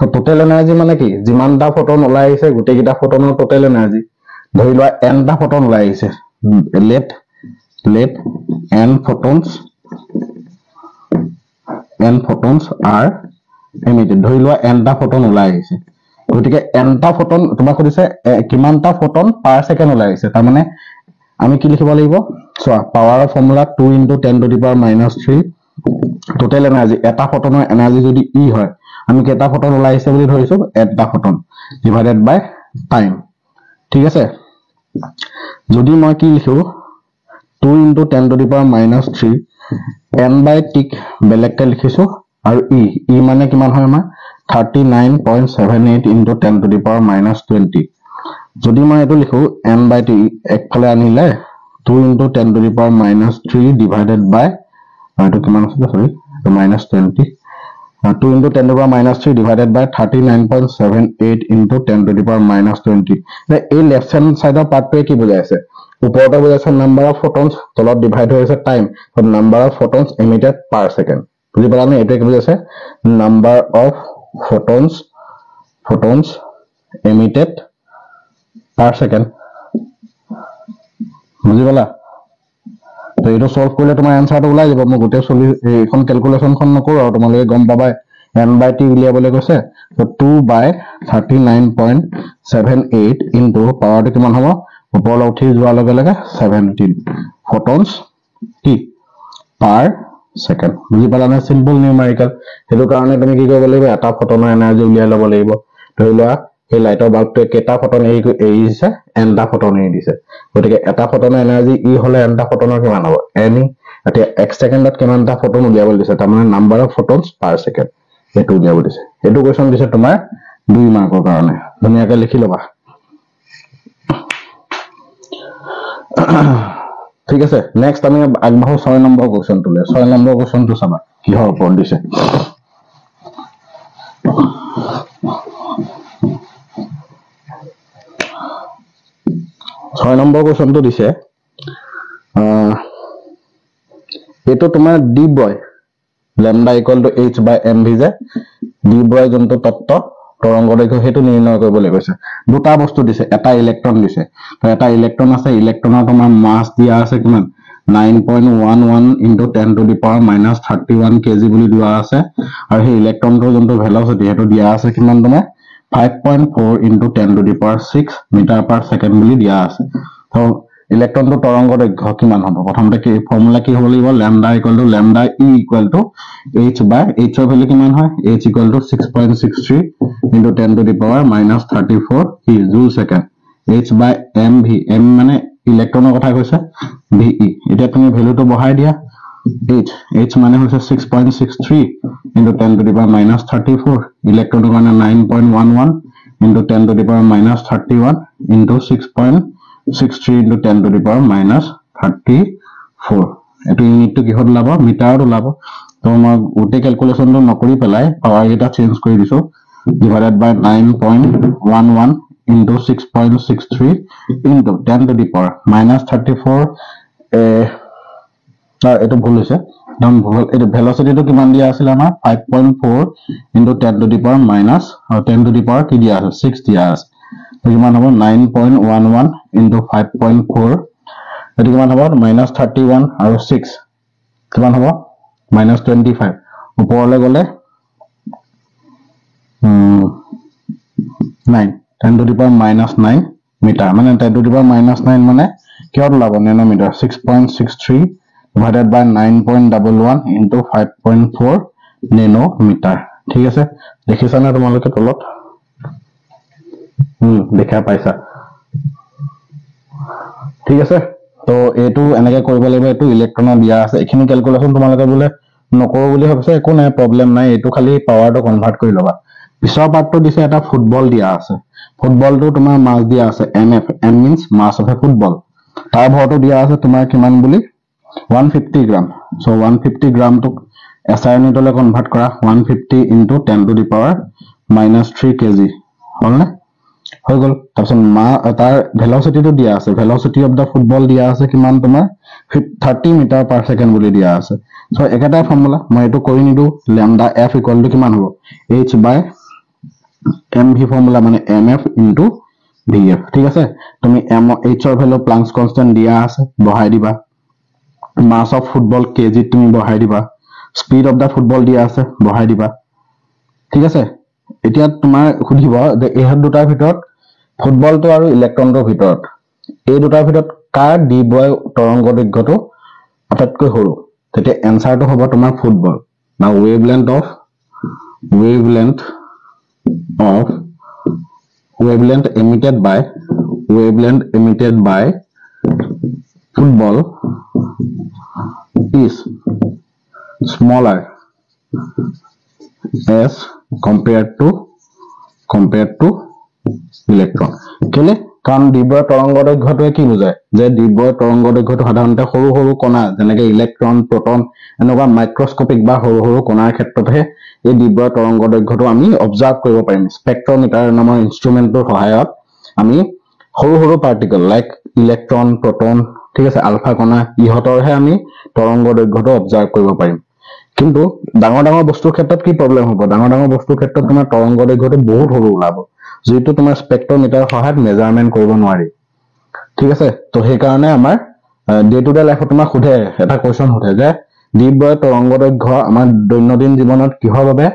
তো টোটেল এনাৰ্জি মানে কি যিমানটা ফটন ওলাই আহিছে গোটেইকেইটা ফটনৰ টোটেল এনাৰ্জি ধৰি লোৱা nটা ফটন ওলাই আহিছে let n photons are emitted ধৰি লোৱা nটা ফটন ওলাই আহিছে গতিকে nটা ফটন তোমাক কৈছে কিমানটা ফটন পাৰ সেকেন্ড ওলাই আহিছে তাৰ মানে আমি কি লিখিব লাগিব চোৱা পাৱাৰৰ ফৰ্মুলা 2 * 10⁻³ টোটেল এনাৰ্জি এটা ফটনৰ এনাৰ্জি যদি e হয় আমি কেটা ফটন ওলাই আহিছে বুলি ধৰিছো এটা ফটন ডিভাইডেড বাই টাইম ঠিক আছে যদি মই কি লিখো 2 * 10⁻³ n/t বেলেগকে লিখিছো আৰু e মানে কিমান হয় আমাৰ 39.78 * 10⁻20 যদি মই এটো লিখো n/t একফালে আনিলে 2 * 10⁻³ ডিভাইডেড বাই এটো কিমান আছে সৰি -20 2 * 10⁻³ divided by 39.78 into 10⁻20 এই লেফট হ্যান্ড সাইডৰ পাৰ্টটোৱে কি বুজাই আছে ওপৰতে বুজাইছে নাম্বাৰ অফ ফটনস তলত ডিভাইড হৈ আছে টাইম তো number of photons emitted per second বুজি পালা নে এটো কি বুজাইছে number of photons emitted per second বুজি পালা তো এটো সলভ কৰিলে তোমাৰ আনসাৰটো ওলাই যাব মই গোটে সলি এখন ক্যালকুলেশনখন নকৰো আৰু তোমালোকে গম পাবাই n/t উলিয়াবলৈ কৈছে তো 2/39.78 into পাৱাৰটো কিমান হ'ব ওপৰলৈ উঠি যোৱাৰ লগে লগে 17 ফটনস কি পাৰ সেকেন্ড বুজি পালা না সিম্পল নিউমেৰিকেল হেতু কাৰণে তুমি কি কৰিব লাগিব এটা ফটনৰ এনাৰ্জি উলিয়াই ল'ব লাগিব ধৰি লোৱা এই লাইটৰ বাল্বটোৱে কেটা ফটন এৰিছে nটা ফটন এৰি দিছে গতিকে এটা ফটনৰ এনাৰ্জি e হলে nটা ফটনৰ কিমান হ'ব n এতিয়া 1 সেকেন্ডত কিমানটা ফটন উলিয়াবলৈ দিছে তাৰ মানে নাম্বাৰ অফ ফটনস পাৰ সেকেন্ড এটো উলিয়াব দিছে এটো কোৱেশ্চন দিছে তোমাৰ 2 মাৰ্কৰ কাৰণে ধুনীয়াকৈ লিখি লবা ঠিক আছে নেক্সট আমি আগবাঢ়ো 6 নম্বৰ কোৱেশ্চনটোলে 6 নম্বৰ কোৱেশ্চনটো চাবা কিহৰ ওপৰত দিছে 6 নম্বৰ কোৱেশ্চনটো দিছে এটো তোমাৰ ডি বয় lambda = h/mv যে ডি বয় যোনটো তত্ত্ব তৰংগ দৈৰ্ঘ্য হেতু নিৰ্ণয় কৰিবলৈ কৈছে দুটা বস্তু দিছে এটা ইলেক্ট্ৰন দিছে তো এটা ইলেক্ট্ৰন আছে ইলেক্ট্ৰনৰ তোমাৰ মাস দিয়া আছে কিমান 9.11 * 10⁻31 kg বুলি দিয়া আছে আৰু সেই ইলেক্ট্ৰনটোৰ যোনটো ভেলোচিটি হেতু দিয়া আছে কিমান তোমাৰ 5.4 * 10⁻6 m/s বুলি দিয়া আছে তো ইলেক্ট্ৰনটো তৰংগ দৈৰ্ঘ্য কিমান হ'ব প্ৰথমতে কি ফৰ্মুলা কি হ'ব লাগিব lambda = lambda e = h/h ৰ ভ্যালু কিমান হয় h = 6.63 * 10⁻34 জুল সেকেন্ড h/mv m মানে ইলেক্ট্ৰনৰ কথা কৈছে ve এতিয়া তুমি ভ্যালুটো বহাই দিয়া h মানে হৈছে 6.63 * 10⁻34 ইলেক্ট্ৰনৰ কাৰণে 9.11 * 10⁻31 * 6.63 * 10⁻34 এটো ইউনিটটো কিহত ওলাব মিটাৰত ওলাব তো মই গোটে ক্যালকুলেশনটো নকৰি পেলাই পাৱাৰ এটা চেঞ্জ কৰি দিছো ডিভাইডেড বাই 9.11 * 6.63 * 10⁻34 এটো ভুল হৈছে একদম ভুল এটো ভেলোচিটিটো কিমান দিয়া আছিল আমাৰ 5.4 * 10⁻⁻ আৰু 10⁻ কি দিয়া আছে 6 দিয়া আছে তো কিমান হ'ব 9.11 * 5.4 এটো কিমান হ'ব -31 আৰু 6 কিমান হ'ব -25 ওপৰলৈ গলে 9 10⁻⁹ মিটাৰ মানে 10⁻⁹ মানে কিহত ওলাব nanometre 6.63 divided by 9.11 into 5.4 nanometre ঠিক আছে দেখিছা না তোমালোকে তলত দেখা পাইছা ঠিক আছে তো এটো এনেকে কৰিব লাগিব এটো ইলেক্ট্ৰনৰ দিয়া আছে এখিনি ক্যালকুলেশন তোমালোকে বলে নকৰো বুলি ভাবিছে একো নাই প্ৰবলেম নাই এটো খালি পাৱাৰটো কনভাৰ্ট কৰি লবা পিছৰ পাৰ্টটো দিছে এটা ফুটবল দিয়া আছে ফুটবলটো তোমাৰ মাস দিয়া আছে mf m means mass of a football তাৰ ভৰটো দিয়া আছে তোমাৰ কিমান বুলি 150 গ্ৰাম সো 150 গ্ৰাম টু SI ইউনিটলৈ কনভাৰ্ট কৰা 150 into 10⁻³ kg হল না হৈ গল তাৰপিছত তাৰ ভেলোচিটিটো দিয়া আছে ভেলোচিটি অফ দা ফুটবল দিয়া আছে কিমান তোমাৰ 30 মিটাৰ পাৰ সেকেন্ড বুলি দিয়া আছে সো একেটা ফৰ্মুলা মই এটো কৰি নিদু lambda f = কিমান হ'ব h/m MV ফৰ্মুলা মানে MF into VF ঠিক আছে তুমি H ৰ ভ্যালু প্লাংকছ কনস্ট্যান্ট দিয়া আছে বহাই দিবা মাস অফ ফুটবল কেজি তুমি বহাই দিবা স্পিড অফ দা ফুটবল দিয়া আছে বহাই দিবা ঠিক আছে এতিয়া তোমাৰ খুদিব যে এই দুটাৰ ভিতৰত ফুটবলটো আৰু ইলেক্ট্ৰনটোৰ ভিতৰত এই দুটাৰ ভিতৰত কাৰ ডিব্ৰয় তৰংগ দৈৰ্ঘ্যটো আটাইতকৈ সৰু তেতিয়া এনসাৰটো হ'ব তোমাৰ ফুটবল না wavelength emitted by football is smaller as compared to electron কেলে কাৰণ ডিব্ৰয় তৰংগ দৈৰ্ঘ্যটোৱে কি বুজায় যে ডিব্ৰয় তৰংগ দৈৰ্ঘ্যটো সাধাৰণতে সৰু সৰু কণা যেনেকৈ ইলেক্ট্ৰন প্ৰটন এনেকুৱা মাইক্ৰোস্কোপিক বা সৰু সৰু কণাৰ ক্ষেত্ৰতহে এই ডিব্ৰয় তৰংগ দৈৰ্ঘ্যটো আমি অবজাৰ্ভ কৰিব পাৰিম স্পেক্ট্ৰমিটাৰ নামৰ ইনষ্ট্ৰুমেণ্টৰ সহায়ত আমি সৰু সৰু পাৰ্টিকল লাইক ইলেক্ট্ৰন প্ৰটন ঠিক আছে আলফা কণা ইহঁতৰহে আমি তৰংগ দৈৰ্ঘ্যটো অবজাৰ্ভ কৰিব পাৰিম কিন্তু ডাঙৰ ডাঙৰ বস্তুৰ ক্ষেত্ৰত কি প্ৰবলেম হ'ব ডাঙৰ ডাঙৰ বস্তুৰ ক্ষেত্ৰত তোমাৰ তৰংগ দৈৰ্ঘ্যটো বহুত সৰু ওলাব যেটো তোমাৰ স্পেক্ট্ৰমিটাৰ সহায়ত মেজাৰমেন্ট কৰিব নোৱাৰি ঠিক আছে তো সেই কাৰণে আমাৰ ডে টু ডে লাইফত তোমাক খুধে এটা কোৱেশ্চন খুধে যে ডিব্ৰয় তৰংগ দৈৰ্ঘ্য আমাৰ দৈনন্দিন জীৱনত কিহৰ বাবে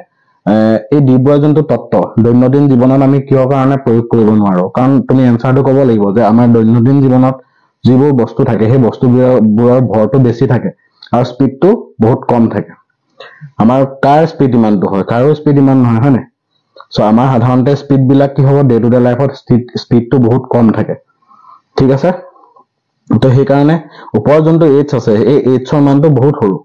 এই ডিব্ৰয় যোনটো তত্ত্ব দৈনন্দিন জীৱনত আমি কিহৰ কাৰণে প্ৰয়োগ কৰিব নোৱাৰো কাৰণ তুমি এনসাৰটো ক'ব লাগিব যে আমাৰ দৈনন্দিন জীৱনত যিবোৰ বস্তু থাকে সেই বস্তুবোৰৰ ভৰটো বেছি থাকে আৰু স্পিডটো বহুত কম থাকে আমাৰ কাৰ স্পিড ইমানটো হয় কাৰো স্পিড ইমান নহয় হয়নে সো আমাৰ সাধাৰণতে স্পিড বিলাক কি হ'ব ডে টু ডে লাইফত স্পিডটো বহুত কম থাকে ঠিক আছে তো সেই কাৰণে ওপৰ যোনটো h আছে এই h ৰ মানটো বহুত সৰু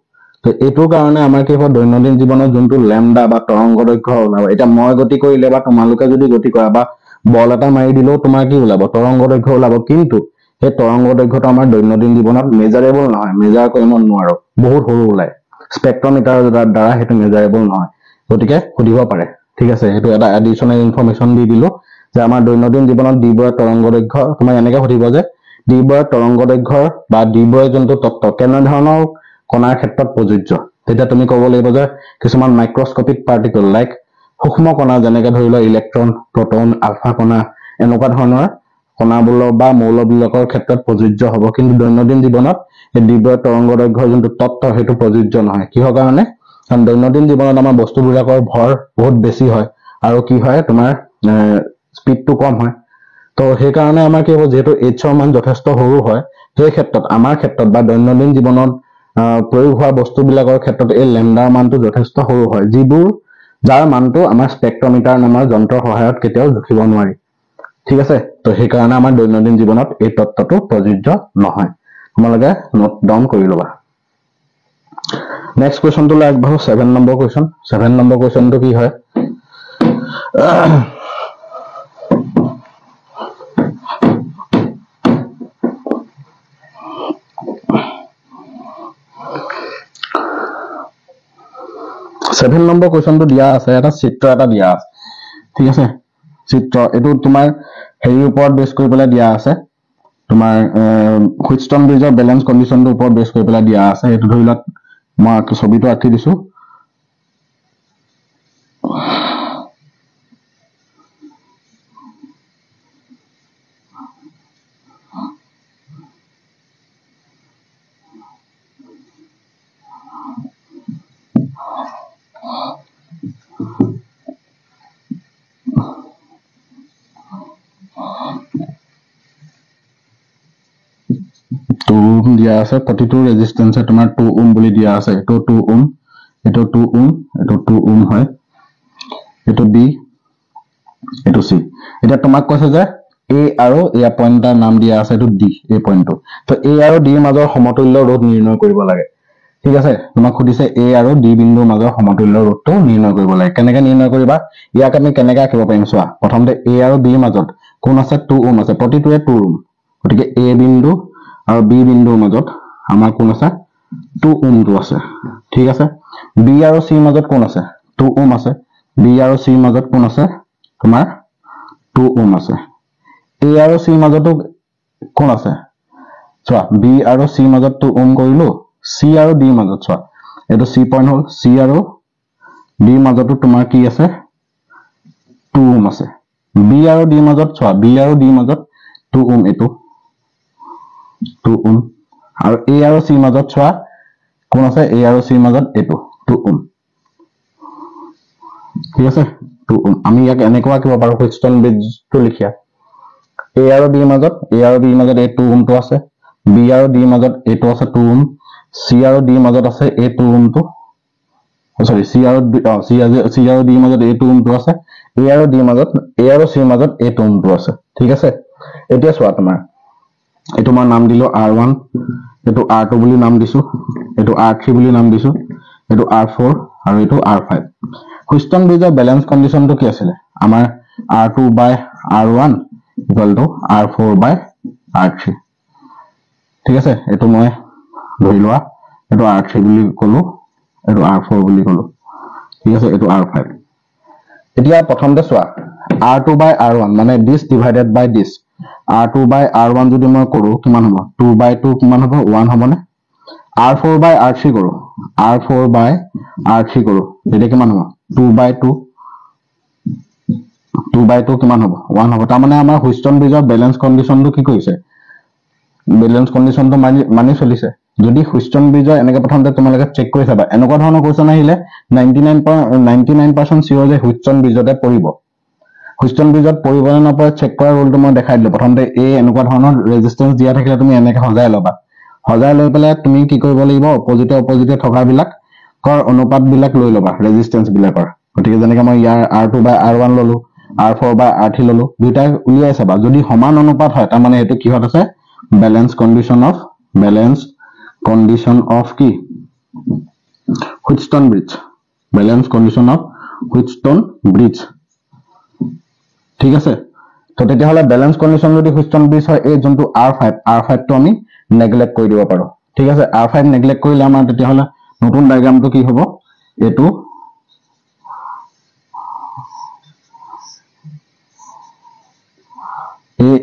তো এটোৰ কাৰণে আমাৰ কি হ'ব দৈনন্দিন জীৱনত যোনটো ল্যামডা বা তৰংগ দৈৰ্ঘ্য ওলাব এটা মই গতি কৰিলে বা তোমালোকে যদি গতি কৰা বা বল এটা মাৰি দিলেও তোমাৰ কি ওলাব তৰংগ দৈৰ্ঘ্য ওলাব কিন্তু এই তৰংগ দৈৰ্ঘ্যটো আমাৰ দৈনন্দিন জীৱনত মেজাৰেবল নহয় মেজাৰ কৰিব নোৱাৰো বহুত সৰু ওলায় স্পেক্ট্ৰমিটাৰৰ দ্বাৰা হেতু মেজাৰেবল নহয় গতিকে খুদিব পাৰে ঠিক আছে হেতু এটা এডিশনাল ইনফৰমেশন দি দিলো যে আমাৰ দৈনন্দিন জীৱনত ডিব্ৰয় তৰংগ দৈৰ্ঘ্য তোমাৰ এনেকৈ খুদিব যে ডিব্ৰয় তৰংগ দৈৰ্ঘ্যৰ বা ডিব্ৰয় যোনটো তত্ত্ব কেনে ধৰণৰ কণাৰ ক্ষেত্ৰত প্ৰযোজ্য তেতিয়া তুমি ক'ব লাগিব যে কিছুমান মাইক্ৰোস্কোপিক পাৰ্টিকল লাইক সূক্ষ্ম কণা যেনেকৈ ধৰি লোৱা ইলেক্ট্ৰন প্ৰটন আলফা কণা এনেকুৱা ধৰণৰ কণাবোৰৰ বা মৌলবিলাকৰ ক্ষেত্ৰত প্ৰযোজ্য হ'ব কিন্তু দৈনন্দিন জীৱনত এই ডিব্ৰয় তৰংগ দৈৰ্ঘ্যৰ যোনটো তত্ত্ব হেতু প্ৰযোজ্য নহয় কিহৰ কাৰণে কাৰণ দৈনন্দিন জীৱনত আমাৰ বস্তুবিলাকৰ ভৰ বহুত বেছি হয় আৰু কি হয় তোমাৰ স্পিডটো কম হয় তো সেই কাৰণে আমাৰ কি হ'ব যেহেতু h ৰ মান যথেষ্ট সৰু হয় সেই ক্ষেত্ৰত আমাৰ ক্ষেত্ৰত বা দৈনন্দিন জীৱনত প্ৰয়োগ হোৱা বস্তুবিলাকৰ ক্ষেত্ৰত এই ল্যামডাৰ মানটো যথেষ্ট সৰু হয় যিবোৰ যাৰ মানটো আমাৰ স্পেক্ট্ৰমিটাৰ নামৰ যন্ত্ৰৰ সহায়ত কেতিয়াও জুখিব নোৱাৰি ঠিক আছে তো সেই কাৰণে আমাৰ দৈনন্দিন জীৱনত এই তত্ত্বটো প্ৰযোজ্য নহয় তোমালোকে নোট ডাউন কৰি লবা নেক্সট কোৱেশ্চনটো আগবাঢ়ো 7 নম্বৰ কোৱেশ্চন 7 নম্বৰ কোৱেশ্চনটো কি হয় 7 নম্বৰ কোৱেশ্চনটো দিয়া আছে এটা চিত্ৰ এটা দিয়া আছে ঠিক আছে চিত্ৰ এটো তোমাৰ হেৰিৰ ওপৰত বেছ কৰি পেলাই দিয়া আছে তোমাৰ হুইটষ্টন ব্ৰিজৰ বেলেন্স কন্ডিশনটোৰ ওপৰত বেছ কৰি পেলাই দিয়া আছে এটো ধৰিলা মই ছবিটো আঁকি দিছো দিয়া আছে প্ৰতিটো ৰেজিস্ট্যান্সে তোমাৰ 2 ওম বুলি দিয়া আছে এটো 2 ওম এটো 2 ওম এটো 2 ওম হয় এটো বি এটো সি এটা তোমাক কৈছে যে এ আৰু এয়া পইণ্টৰ নাম দিয়া আছে এটো ডি এই পইণ্টটো তো এ আৰু ডি ৰ মাজৰ সমতুল্য ৰোধ নিৰ্ণয় কৰিব লাগে ঠিক আছে তোমাক খুদিছে এ আৰু ডি বিন্দুৰ মাজৰ সমতুল্য ৰোধটো নিৰ্ণয় কৰিব লাগে কেনেকৈ নিৰ্ণয় কৰিবা ইয়াক আমি কেনেকৈ আঁকিব পাৰিম চোৱা প্ৰথমতে এ আৰু বি ৰ মাজত কোন আছে 2 ওম আছে প্ৰতিটোৱে 2 ওম গতিকে এ বিন্দু আৰু বি বিন্দুৰ মাজত আমাৰ কোন আছে 2 ওমটো আছে ঠিক আছে বি আৰু সি ৰ মাজত কোন আছে 2 ওম আছে বি আৰু সি ৰ মাজত কোন আছে তোমাৰ 2 ওম আছে এ আৰু সি ৰ মাজতো কোন আছে চোৱা বি আৰু সি ৰ মাজত 2 ওম কৰিলো সি আৰু ডি ৰ মাজত চোৱা এটো সি পইণ্ট হল সি আৰু ডি ৰ মাজতো তোমাৰ কি আছে 2 ওম আছে বি আৰু ডি মাজত চোৱা বি আৰু ডি মাজত 2 ওম এটো 2 ওম আৰু এ আৰু সি মাজত চোৱা কোন আছে এ আৰু সি মাজত এটো 2 ওম ঠিক আছে 2 ওম আমি ইয়াক এনেকুৱা কিবা পাৰো হুইটষ্টন ব্ৰিজটো লিখিয়া এ আৰু বি মাজত এই 2 ওমটো আছে বি আৰু ডি মাজত এটো আছে 2 ওম সি আৰু ডি মাজত আছে এই 2 ওমটো সৰি সি আৰু ডি মাজত এই 2 ওমটো আছে এ আৰু ডি মাজত এ আৰু সি মাজত এই 2 ওমটো আছে ঠিক আছে এতিয়া চোৱা তোমাৰ এটো মই নাম দিলো R1 এটো R2 বুলি নাম দিছো এটো R3 বুলি নাম দিছো এটো R4 আৰু এটো R5 হুইটষ্টন ব্ৰিজৰ ব্যালেন্স কন্ডিশনটো কি আছিল আমাৰ R2 by R1 equal to R4 by R3 ঠিক আছে এটো মই ধৰি লোৱা এটো R3 বুলি কলো এটো R4 বুলি কলো ঠিক আছে এটো R5 এতিয়া প্ৰথমতে চোৱা R2 by R1 মানে this divided by this R2 by R1 যদি মই কৰো কিমান হ'ব 2 by 2 কিমান হ'ব 1 হ'ব নে R4 by R3 কৰো R4 by R3 কৰো এটা কিমান হ'ব 2 by 2 কিমান হ'ব 1 হ'ব তাৰ মানে আমাৰ হুইটষ্টন ব্ৰিজৰ ব্যালেন্স কন্ডিশনটো কি কৰিছে ব্যালেন্স কন্ডিশনটো মানি চলিছে যদি হুইটষ্টন ব্ৰিজৰ এনেকে প্ৰথমতে তোমালোকে চেক কৰি চাবা এনেকুৱা ধৰণৰ কোৱেশ্চন আহিলে 99% সিওৰ যে হুইটষ্টন ব্ৰিজতে পৰিব হুইটষ্টন ব্ৰিজত পৰিব নে নপৰে চেক কৰা ৰুলটো মই দেখাই দিলো প্ৰথমতে এই এনেকুৱা ধৰণৰ ৰেজিস্ট্যান্স দিয়া থাকিলে তুমি এনেকে সজাই লবা সজাই লৈ পেলাই তুমি কি কৰিব লাগিব অপজিটে থকা বিলাক কৰ অনুপাত বিলাক লৈ লবা ৰেজিস্ট্যান্স বিলাকৰ গতিকে যেনেকৈ মই ইয়াৰ R2 by R1 ললো R4 by R3 ললো দুইটা উলিয়াই চাবা যদি সমান অনুপাত হয় তাৰ মানে এটো কিহত আছে ব্যালেন্স কন্ডিশন অফ কি Wheatstone bridge balance condition of Wheatstone bridge ঠিক আছে তো তেতিয়াহলে ব্যালেন্স কন্ডিশন যদি হুইটষ্টন ব্ৰিজ হয় এই যোনটো R5 টো আমি নেগলেক্ট কৰি দিব পাৰো ঠিক আছে R5 নেগলেক্ট কৰিলে আমাৰ তেতিয়াহলে নতুন ডায়াগ্ৰামটো কি হ'ব এটো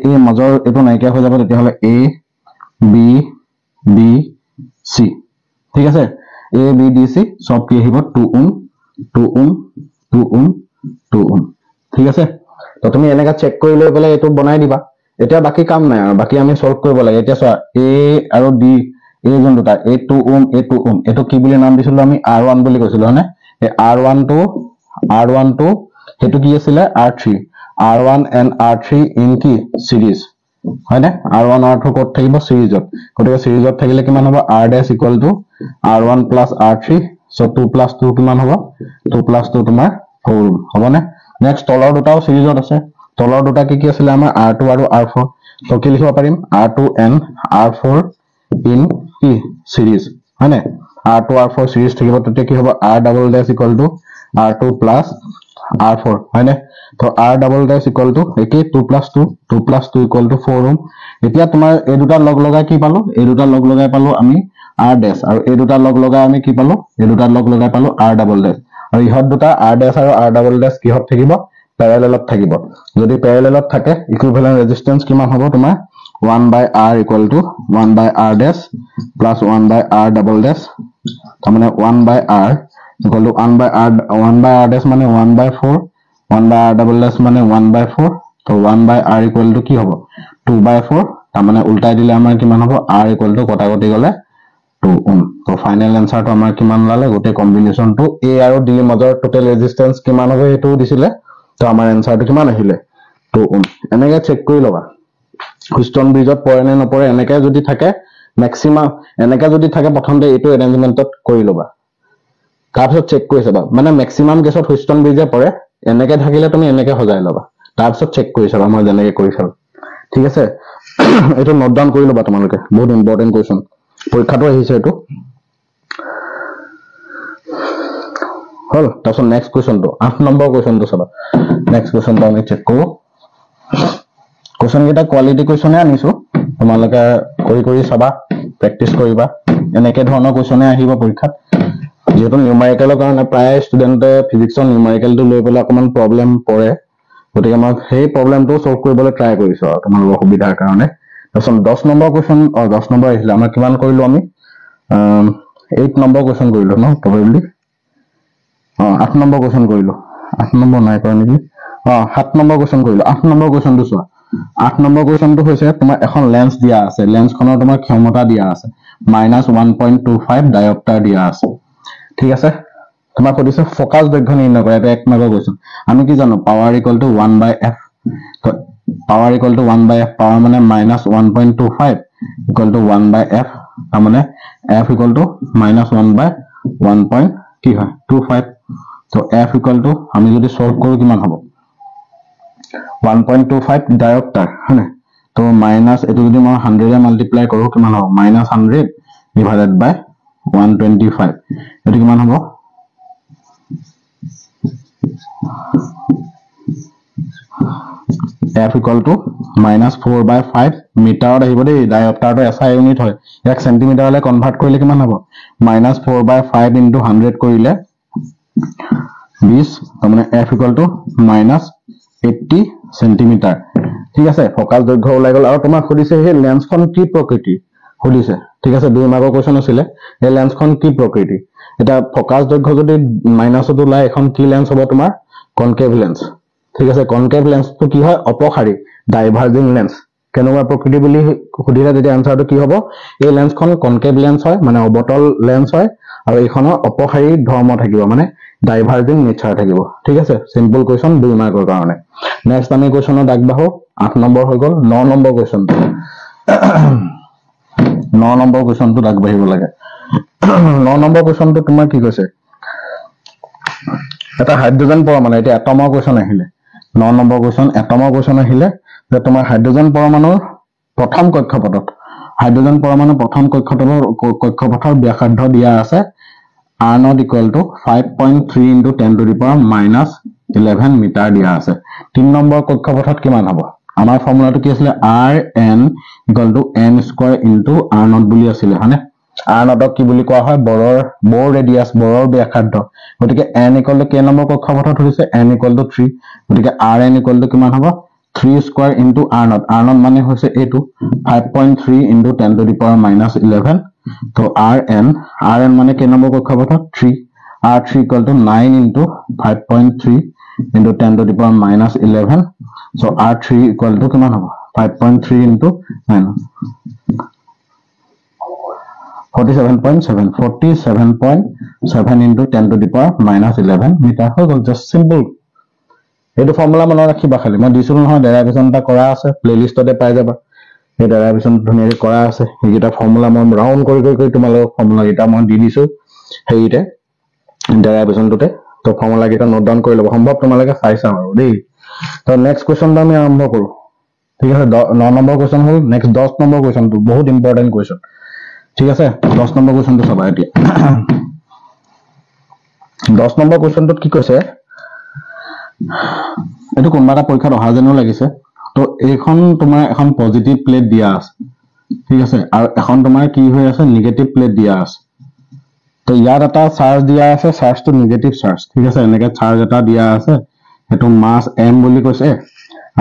এ মাজৰ এটো নাইকিয়া হৈ যাব তেতিয়াহলে A B D C ঠিক আছে A B D C সব কি আহিব 2 ওম 2 ওম 2 ওম 2 ওম ঠিক আছে তো তুমি এনেকা চেক কৰি লৈ পেলাই এটো বনাই দিবা এতিয়া বাকি কাম নাই আৰু বাকি আমি সলভ কৰিব লাগে এতিয়া চোৱা A আৰু D এই যোনটা এই 2 ওম এটো কি বুলি নাম দিছিলো আমি R1 বুলি কৈছিলো হয়নে এই R1 টো হেতু কি আছিল R1 and R3 in কি series হয়নে R1 R2 কত থাকিব সিৰিজত গতিকে সিৰিজত থাকিলে কিমান হ'ব R dash equal to R1 plus R3 so 2 plus 2 কিমান হ'ব 2 plus 2 তোমাৰ 4 হ'ব নে নেক্সট তলৰ দুটাও সিৰিজত আছে তলৰ দুটা কি আছিল আমাৰ R2 আৰু R4 তো কি লিখিব পাৰিম R2 and R4 in কি series হয়নে R2 R4 series থাকিব তেতিয়া কি হ'ব R double dash equal to R2 plus R4 হয়নে তো R double dash equal to একে 2 plus 2 equal to 4 ওম এতিয়া তোমাৰ এই দুটা লগ লগাই কি পালো এই দুটা লগ লগাই পালো আমি R dash আৰু এই দুটা লগ লগাই আমি কি পালো এই দুটা লগ লগাই পালো R double dash আৰু ইহত দুটা R dash আৰু R double dash কিহত থাকিব প্যাৰালেলত থাকিব যদি প্যাৰালেলত থাকে ইকুইভ্যালেন্ট ৰেজিস্ট্যান্স কিমান হ'ব তোমাৰ 1 by R equal to 1 by R dash plus 1 by R double dash তাৰ মানে 1 by R equal to 1 by R dash মানে 1 by 4 1 by R double dash মানে 1 by 4 তো 1 by R equal to কি হ'ব 2 by 4 তাৰ মানে উল্টাই দিলে আমাৰ কিমান হ'ব R equal to কটাকটি গলে 2 ওম তো ফাইনাল আনসাৰটো আমাৰ কিমান লালে গোটে কম্বিনেশনটো A আৰু D এৰ মাজৰ টোটাল ৰেজিস্ট্যান্স কিমান হ'ব এটো দিছিলে তো আমাৰ আনসাৰটো কিমান আহিলে 2 ওম এনেকে চেক কৰি লবা হুইটষ্টন ব্ৰিজত পৰে নে নপৰে এনেকে যদি থাকে ম্যাক্সিমাম এনেকে যদি থাকে প্ৰথমতে এটো এৰেঞ্জমেন্টত কৰি লবা তাৰপিছত চেক কৰি চাবা মানে ম্যাক্সিমাম কেছত হুইটষ্টন ব্ৰিজে পৰে এনেকে থাকিলে তুমি এনেকে সজাই লবা তাৰপিছত চেক কৰি চাবা মই যেনেকে কৰি চালো ঠিক আছে এটো নোট ডাউন কৰি লবা তোমালোকে বহুত ইম্পৰ্টেন্ট কোৱেশ্চন পৰীক্ষাটো আহিছে এটো হল তাৰপিছত নেক্সট কোৱেশ্চনটো 8 নম্বৰ কোৱেশ্চনটো চাবা নেক্সট কোৱেশ্চনটো আমি চেক কৰো কোৱেশ্চন কেইটা কোৱালিটি কোৱেশ্চনে আনিছো তোমালোকে কৰি চাবা প্ৰেক্টিস কৰিবা এনেকে ধৰণৰ কোৱেশ্চনে আহিব পৰীক্ষাত যেহেতু নিউমেৰিকেলৰ কাৰণে প্ৰায় ষ্টুডেন্টে ফিজিক্সৰ নিউমেৰিকেলটো লৈ পেলাই অকমান প্ৰবলেম পৰে গতিকে মই সেই প্ৰবলেমটো সলভ কৰিবলৈ ট্ৰাই কৰিছো আৰু তোমালোকৰ সুবিধাৰ কাৰণে তাৰপিছত 10 নম্বৰ কোৱেশ্চন 10 নম্বৰ আহিলে আমাৰ কিমান কৰিলো আমি 8 নম্বৰ কোৱেশ্চন কৰিলো ন প্ৰবাবলি 8 নম্বৰ কোৱেশ্চন কৰিলো 8 নম্বৰ নাই কৰা নেকি 7 নম্বৰ কোৱেশ্চন কৰিলো 8 নম্বৰ কোৱেশ্চনটো চোৱা 8 নম্বৰ কোৱেশ্চনটো হৈছে তোমাৰ এখন লেন্স দিয়া আছে লেন্সখনৰ তোমাৰ ক্ষমতা দিয়া আছে -1.25 ডায়োপ্টাৰ দিয়া আছে ঠিক আছে তোমাক কৈছে ফোকাস দৈৰ্ঘ্য নিৰ্ণয় কৰা এটা 1 নম্বৰ কোৱেশ্চন আমি কি জানো পাৱাৰ = 1/f তো পাৱাৰ = 1/f পাৱাৰ মানে -1.25 = 1/f তাৰ মানে f = -1/1. কি হয় 25 তো f = আমি যদি সলভ কৰো কিমান হ'ব 1.25 ডায়োপ্টাৰ হয়নে তো মাইনাস এটো যদি মই 100 এ মাল্টিপ্লাই কৰো কিমান হ'ব -100 ডিভাইডেড বাই 125 এটো কিমান হ'ব f = -4/5 মিটাৰত আহিব দেই ডায়োপ্টাৰটো SI ইউনিট হয় এক সেন্টিমিটাৰলৈ কনভাৰ্ট কৰিলে কিমান হ'ব -4/5 * 100 কৰিলে 20 তাৰ মানে f = -80 সেন্টিমিটাৰ ঠিক আছে ফোকাস দৈৰ্ঘ্য ওলাই গল আৰু তোমাক সুধিছে এই লেন্সখন কি প্ৰকৃতি সুধিছে ঠিক আছে 2 মাৰ্কৰ কোৱেশ্চন আছিল এই লেন্সখন কি প্ৰকৃতি এটা ফোকাস দৈৰ্ঘ্য যদি মাইনাসত ওলাই এখন কি লেন্স হ'ব তোমাৰ কনকেভ লেন্স ঠিক আছে কনকেভ লেন্সটো কি হয় অপসাৰী ডাইভাৰ্জিং লেন্স কেনেকুৱা প্ৰকৃতি বুলি সুধিলে তেতিয়া আনসাৰটো কি হ'ব এই লেন্সখন কনকেভ লেন্স হয় মানে অবতল লেন্স হয় আৰু এইখনৰ অপসাৰী ধৰ্ম থাকিব মানে ডাইভাৰ্জিং নেচাৰ থাকিব ঠিক আছে সিম্পল কোৱেশ্চন 2 মাৰ্কৰ কাৰণে নেক্সট আমি কোৱেশ্চনৰ আগবাঢ়ো 8 নম্বৰ হৈ গল 9 নম্বৰ কোৱেশ্চন 9 নম্বৰ কোৱেশ্চনটো আগবাঢ়িব লাগে 9 নম্বৰ কোৱেশ্চনটো তোমাৰ কি কৈছে এটা হাইড্ৰোজেন পৰমাণু এটা এটমৰ কোৱেশ্চন আহিলে 9 নম্বৰ কোৱেশ্চন এটমৰ কোৱেশ্চন আহিলে যে তোমাৰ হাইড্ৰোজেন পৰমাণুৰ প্ৰথম কক্ষপথত হাইড্ৰোজেন পৰমাণু প্ৰথম কক্ষপথৰ ব্যাসাৰ্ধ দিয়া আছে r0 = 5.3 × 10⁻⁻11 মিটাৰ দিয়া আছে 3 নম্বৰ কক্ষপথত কিমান হ'ব আমাৰ ফৰ্মুলাটো কি আছিল rn = n² * r0 বুলি আছিল হয়নে r0 কি বুলি কোৱা হয় বৰ ৰেডিয়াস বৰৰ ব্যাসাৰ্ধ গতিকে n = কেই নম্বৰ কক্ষপথত হৈছে n = 3 গতিকে rn = কিমান হ'ব 3² * r0 r0 মানে হৈছে এটো 5.3 × 10⁻11 তো rn মানে কেই নম্বৰ কক্ষপথত 3 r3 = 9 × 5.3 × 10⁻11 so r3 = কিমান হ'ব 5.3 × 9 47.7 × 10⁻11 মিটাৰ হৈ গল জাস্ট সিম্পল এটো ফৰ্মুলা মনত ৰাখিবা খালি মই দিছিলো নহয় ডেৰাইভেশন এটা কৰা আছে প্লেলিষ্টতে পাই যাবা এই ডেৰাইভেশন ধুনীয়াকৈ কৰা আছে এইটা ফৰ্মুলা মই ৰাউন্ড কৰি তোমালোকক ফৰ্মুলা গিটা মই দি দিছো হেইতে ডেৰাইভেশনটোতে তো ফৰ্মুলা গিটা নোট ডাউন কৰি লব সম্ভৱ তোমালোকে চাইছা আৰু দেই তো নেক্সট কোৱেশ্চনটো আমি আৰম্ভ কৰো ঠিক আছে 9 নম্বৰ কোৱেশ্চন হল নেক্সট 10 নম্বৰ কোৱেশ্চনটো বহুত ইম্পৰ্টেন্ট কোৱেশ্চন ঠিক আছে 10 নম্বৰ কোৱেশ্চনটো চাবা এতিয়া 10 নম্বৰ কোৱেশ্চনটোত কি কৈছে এটো কোনবা এটা পৰীক্ষাত অহা যেনো লাগিছে তো এইখন তোমাৰ এখন পজিটিভ প্লেট দিয়া আছে ঠিক আছে আৰু এখন তোমাৰ কি হৈ আছে নেগেটিভ প্লেট দিয়া আছে তো ইয়াত এটা চাৰ্জ দিয়া আছে চাৰ্জটো নেগেটিভ চাৰ্জ ঠিক আছে এনেকে চাৰ্জ এটা দিয়া আছে এটো মাস m বুলি কৈছে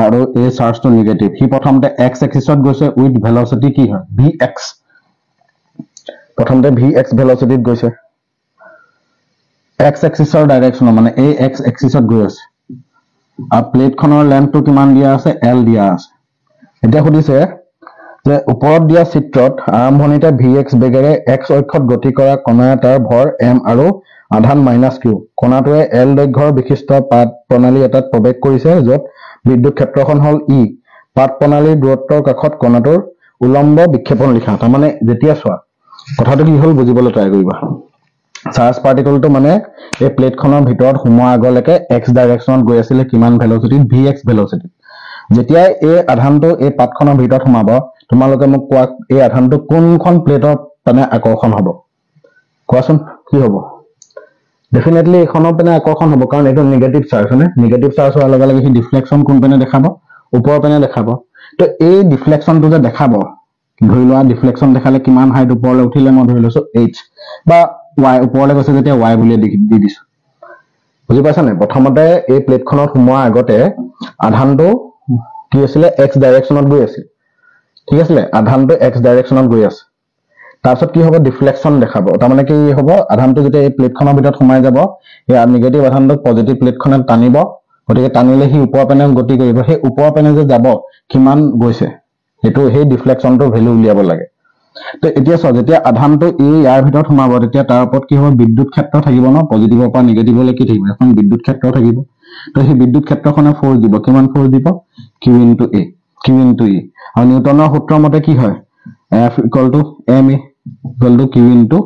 আৰু এই চাৰ্জটো নেগেটিভ হি প্ৰথমতে x এক্সিছত গৈছে উইথ ভেলোচিটি কি হয় vx প্ৰথমতে vx ভেলোচিটিত গৈছে x এক্সিছৰ ডাইৰেকচন মানে এই x এক্সিছত গৈ আছে আৰু প্লেটখনৰ লেন্থটো কিমান দিয়া আছে l দিয়া আছে এতিয়া সুধিছে যে ওপৰত দিয়া চিত্ৰত আৰম্ভণিতে vx বেগেৰে x অক্ষত গতি কৰা কণা এটাৰ ভৰ m আৰু আধান - q কণাটোৱে l দৈৰ্ঘ্যৰ বিশিষ্ট পাত প্ৰণালী এটাত প্ৰৱেশ কৰিছে য'ত বিদ্যুৎ ক্ষেত্ৰখন হল e পাত প্ৰণালীৰ দূৰত্বৰ কাষত কণাটোৰ উলম্ব বিক্ষেপণ লিখা তাৰ মানে যেতিয়া চোৱা কথাটো কি হল বুজিবলৈ ট্ৰাই কৰিবা চাৰ্জ পাৰ্টিকলটো মানে এই প্লেটখনৰ ভিতৰত সোমোৱা আগলৈকে x ডাইৰেকচনত গৈ আছিল কিমান ভেলোচিটি vx ভেলোচিটি যেতিয়া এই আধানটো এই পাতখনৰ ভিতৰত সোমাব তোমালোকে মোক কোৱা এই আধানটো কোনখন প্লেটৰ মানে আকৰ্ষণ হ'ব কোৱাচোন কি হ'ব ডেফিনেটলি এখনৰ পেনে আকৰ্ষণ হ'ব কাৰণ এটো নেগেটিভ চাৰ্জ হয়নে নেগেটিভ চাৰ্জ হোৱাৰ লগে লগে হি ডিফ্লেকশন কোন পেনে দেখাব ওপৰৰ পেনে দেখাব তো এই ডিফ্লেকশনটো যে দেখাব ধৰি লোৱা ডিফ্লেকশন দেখালে কিমান হাইট ওপৰলৈ উঠিলে মই ধৰি লৈছো h বা y ওপৰলৈ গৈছে যেতিয়া y বুলি দি দিছো বুজি পাইছা নে প্ৰথমতে এই প্লেটখনত সোমোৱা আগতে আধানটো কি আছিল x ডাইৰেকচনত গৈ আছিল ঠিক আছে আধানটো x ডাইৰেকচনত গৈ আছে তাৰপিছত কি হ'ব ডিফ্লেকশন দেখাব তাৰ মানে কি হ'ব আধানটো যেতিয়া এই প্লেটখনৰ ভিতৰত সোমাই যাব এই নেগেটিভ আধানটো পজিটিভ প্লেটখনে টানিব গতিকে টানিলে সি ওপৰৰ পেনে গতি কৰিব সেই ওপৰৰ পেনে যে যাব কিমান গৈছে সেইটো সেই ডিফ্লেকশ্যনটোৰ ভেলু উলিয়াব লাগে তো এতিয়া চোৱা যেতিয়া আধানটো এই ইয়াৰ ভিতৰত সোমাব তেতিয়া তাৰ ওপৰত কি হ'ব বিদ্যুৎ ক্ষেত্ৰ থাকিব ন পজিটিভৰ পৰা নিগেটিভলৈ কি থাকিব এখন বিদ্যুৎ ক্ষেত্ৰ থাকিব তো সেই বিদ্যুৎ ক্ষেত্ৰখনে ফ'ৰ্চ দিব কিমান ফ'ৰ্চ দিব Q into A Q into E আৰু নিউটনৰ সূত্ৰৰ মতে কি হয় F equal to M A equal to Q into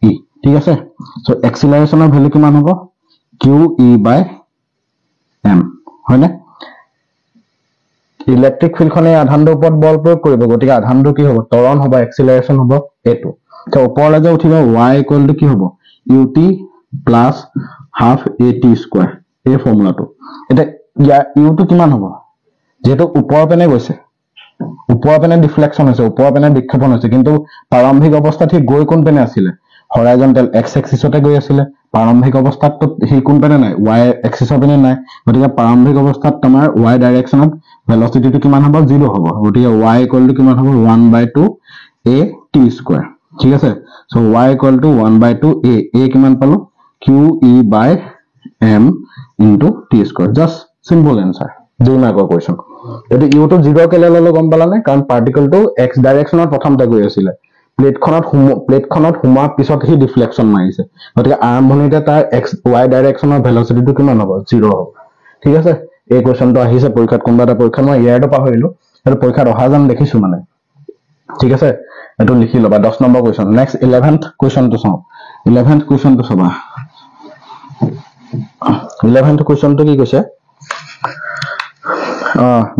E ঠিক আছে সো এক্সিলাৰেশ্যনৰ ভেলু কিমান হ'ব কিউ ই বাই এম হয়নে ইলেক্ট্ৰিক ফিল্ডখনে আধানটোৰ ওপৰত বল প্ৰয়োগ কৰিব গতিকে আধানটো কি হ'ব ত্বৰণ হ'ব এক্সিলাৰেশ্যন হ'ব এইটো তো ওপৰলৈ যে উঠিব y ইকুৱেল টু কি হ'ব ut প্লাছ হাফ এ টি স্কোৱাৰ এই ফৰ্মুলাটো এতিয়া ইয়াৰ ইউটো কিমান হ'ব যেহেতু ওপৰৰ পেনে গৈছে ওপৰৰ পেনে ডিফ্লেকশ্যন হৈছে ওপৰৰ পেনে বিক্ষেপণ হৈছে কিন্তু প্ৰাৰম্ভিক অৱস্থাত সি গৈ কোন পেনে আছিলে হৰাইজন্টেল এক্স এক্সিছতে গৈ আছিলে প্ৰাৰম্ভিক অৱস্থাত সি কোন পেনে নাই y এক্সিছৰ পেনে নাই গতিকে প্ৰাৰম্ভিক অৱস্থাত তোমাৰ y ডাইৰেকশ্যনত ভেলচিটিটো কিমান হ'ব 0 হ'ব গতিকে y ইকুৱেল টু কিমান হ'ব 1/2 a t স্কয়াৰ ঠিক আছে so y equal to 1/2 a কিমান পালো q e by m into t square just simple answer 2 মাৰ্কৰ কোৱেশ্চন এটো u টো 0 কেলে ললো গম পালানে কাৰণ পাৰ্টিকলটো x ডাইৰেকশ্যনত প্ৰথমতে গৈ আছিল প্লেটখনত সোমোৱাৰ পিছত হি ডিফ্লেকশ্যন মাৰিছে গতিকে আৰম্ভণিতে তাৰ x y ডাইৰেকশ্যনৰ ভেলচিটিটো কিমান হ'ব 0 হ'ব ঠিক আছে এই কোৱেশ্চনটো আহিছে পৰীক্ষাত কোনবা এটা পৰীক্ষা মই ইয়াৰটো পাহৰিলো এটো পৰীক্ষাত অহা জান দেখিছো মানে ঠিক আছে এটো লিখি লবা 10 নম্বৰ কোৱেশ্চন নেক্সট 11th কোৱেশ্চনটো চাও 11th কোৱেশ্চনটো চাবা 11th কোৱেশ্চনটো কি কৈছে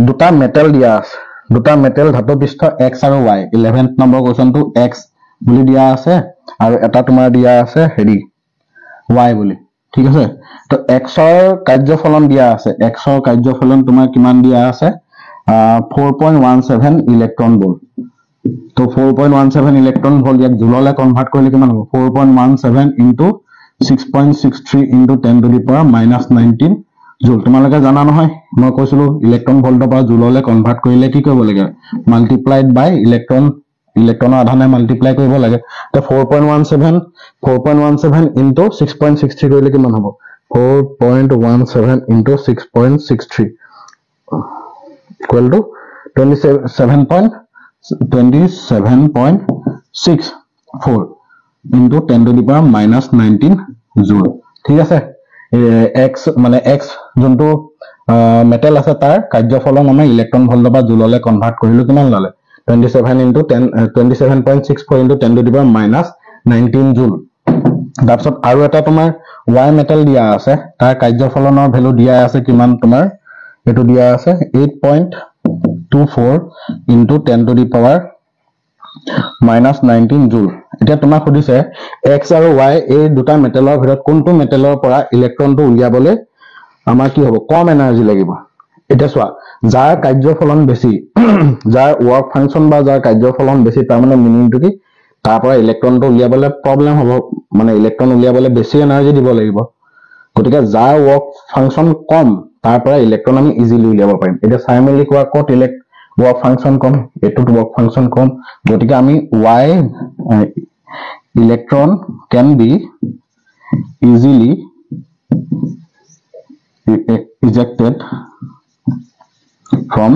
দুটা মেটেল দিয়া আছে দুটা মেটেল ধাতু পৃষ্ঠ x আৰু y 11th নম্বৰ কোৱেশ্চনটো x বুলি দিয়া আছে আৰু এটা তোমাৰ দিয়া আছে হেৰি y বুলি ঠিক আছে তো x ৰ কাৰ্যফলন দিয়া আছে x ৰ কাৰ্যফলন তোমাৰ কিমান দিয়া আছে 4.17 ইলেক্ট্ৰন ভোল্ট তো 4.17 ইলেক্ট্ৰন ভোল্ট ইয়াক জুললৈ কনভাৰ্ট কৰিলে কিমান হ'ব 4.17 into 6.63 into 10 to the power -19 জুল তোমালোকে জানা নহয় মই কৈছিলো ইলেক্ট্ৰন ভোল্টৰ পৰা জুললৈ কনভাৰ্ট কৰিলে কি কৰিব লাগে মাল্টিপ্লাইড বাই ইলেক্ট্ৰনৰ আধানে মাল্টিপ্লাই কৰিব লাগে তো 4.17 ইনটু 6.63 কৰিলে কিমান হ'ব 4.17 into 6.63 equal to 27.64 into 10 to the power -19 জুল ঠিক আছে x মানে x যোনটো মেটেল আছে তাৰ কাৰ্যফলন আমি ইলেক্ট্ৰন ভোল্ট বা জুললৈ কনভাৰ্ট কৰিলো কিমান লালে 27 into 10 27.64 into 10 to the power -19 জুল তাৰপিছত আৰু এটা তোমাৰ y মেটেল দিয়া আছে তাৰ কাৰ্যফলনৰ ভ্যালু দিয়া আছে কিমান তোমাৰ এটো দিয়া আছে 8.24 ইনটু 10 টু দি পাৱাৰ -19 জুল এতিয়া তোমাক সুধিছে x আৰু y এই দুটা মেটেলৰ ভিতৰত কোনটো মেটেলৰ পৰা ইলেক্ট্ৰনটো উলিয়াবলৈ আমাৰ কি হ'ব কম এনাৰ্জি লাগিব এটা চোৱা যাৰ কাৰ্যফলন বেছি যাৰ ওয়াৰ্ক ফাংশন বা যাৰ কাৰ্যফলন বেছি তাৰ মানে মিনিংটো কি তাৰ পৰা ইলেক্ট্ৰনটো উলিয়াবলৈ প্ৰবলেম হ'ব মানে ইলেক্ট্ৰন উলিয়াবলৈ বেছি এনাৰ্জি দিব লাগিব গতিকে যাৰ ওয়াৰ্ক ফাংশন কম তাৰ পৰা ইলেক্ট্ৰন আমি ইজিলি উলিয়াব পাৰিম এটা সাইমেলি কোৱা কত ওয়ার্ক ফাংশন কম এটুত ওয়ার্ক ফাংশন কম গতিকে আমি y electron can be easily ejected from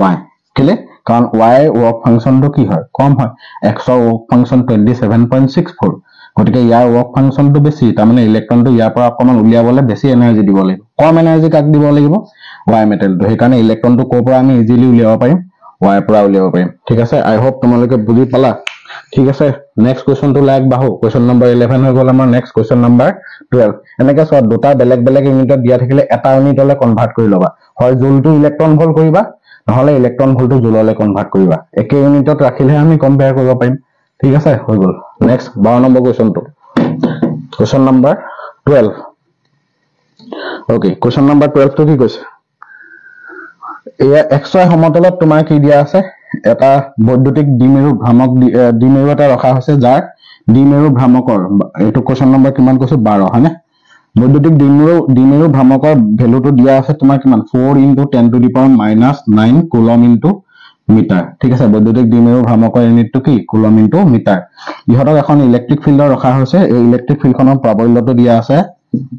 y কেলে কাৰণ y work function to কি হয় কম হয় x ৰ work function 27.64 গতিকে ইয়াৰ work function to বেছি তাৰ মানে ইলেক্ট্ৰন to ইয়াৰ পৰা অকমান উলিয়াবলে বেছি এনাৰ্জি দিব লাগিব কম এনাৰ্জি কাক দিব লাগিব y মেটেল তো সেইকাৰণে ইলেক্ট্ৰন to কৰ পৰা আমি ইজিলি উলিয়াব পাৰিম y পৰা উলিয়াব পাৰিম ঠিক আছে আই হোপ তোমালোকে বুজি পালা ঠিক আছে নেক্সট কোৱেশ্চন টু লাইক বাহু কোৱেশ্চন নম্বৰ 11 হৈ গল আমাৰ নেক্সট কোৱেশ্চন নম্বৰ 12 এনেকে সব দুটা বেলেগ বেলেগ ইউনিটত দিয়া থাকিলে এটা ইউনিটলৈ কনভাৰ্ট কৰি লবা হয় জুলটো ইলেক্ট্ৰন ভোল্ট কৰিবা নহলে ইলেক্ট্ৰন ভোল্টটো জুললৈ কনভাৰ্ট কৰিবা একে ইউনিটত ৰাখিলে আমি কম্পেয়াৰ কৰিব পাৰিম ঠিক আছে হৈ গল নেক্সট 12 নম্বৰ কোৱেশ্চনটো question number 12 okay question number 12 টো কি কৈছে এয়া xy সমতলত তোমাৰ কি দিয়া আছে এটা বৈদ্যুতিক দ্বিমেৰু ভ্ৰামক দ্বিমেৰু এটা ৰখা হৈছে যাৰ দ্বিমেৰু ভ্ৰামকৰ এটো কোৱেশ্চন নম্বৰ কিমান কৈছে 12 হয়নে বৈদ্যুতিক দ্বিমেৰু ভ্ৰামকৰ ভ্যালুটো দিয়া আছে তোমাৰ কিমান 4 * 10 to the power -9 coulomb into metre ঠিক আছে বৈদ্যুতিক দ্বিমেৰু ভ্ৰামকৰ ইউনিটটো কি কুলম ইনটু মিটাৰ ইহতক এখন ইলেক্ট্ৰিক ফিল্ডৰ ৰখা হৈছে এই ইলেক্ট্ৰিক ফিল্ডখনৰ প্ৰাবল্যটো দিয়া আছে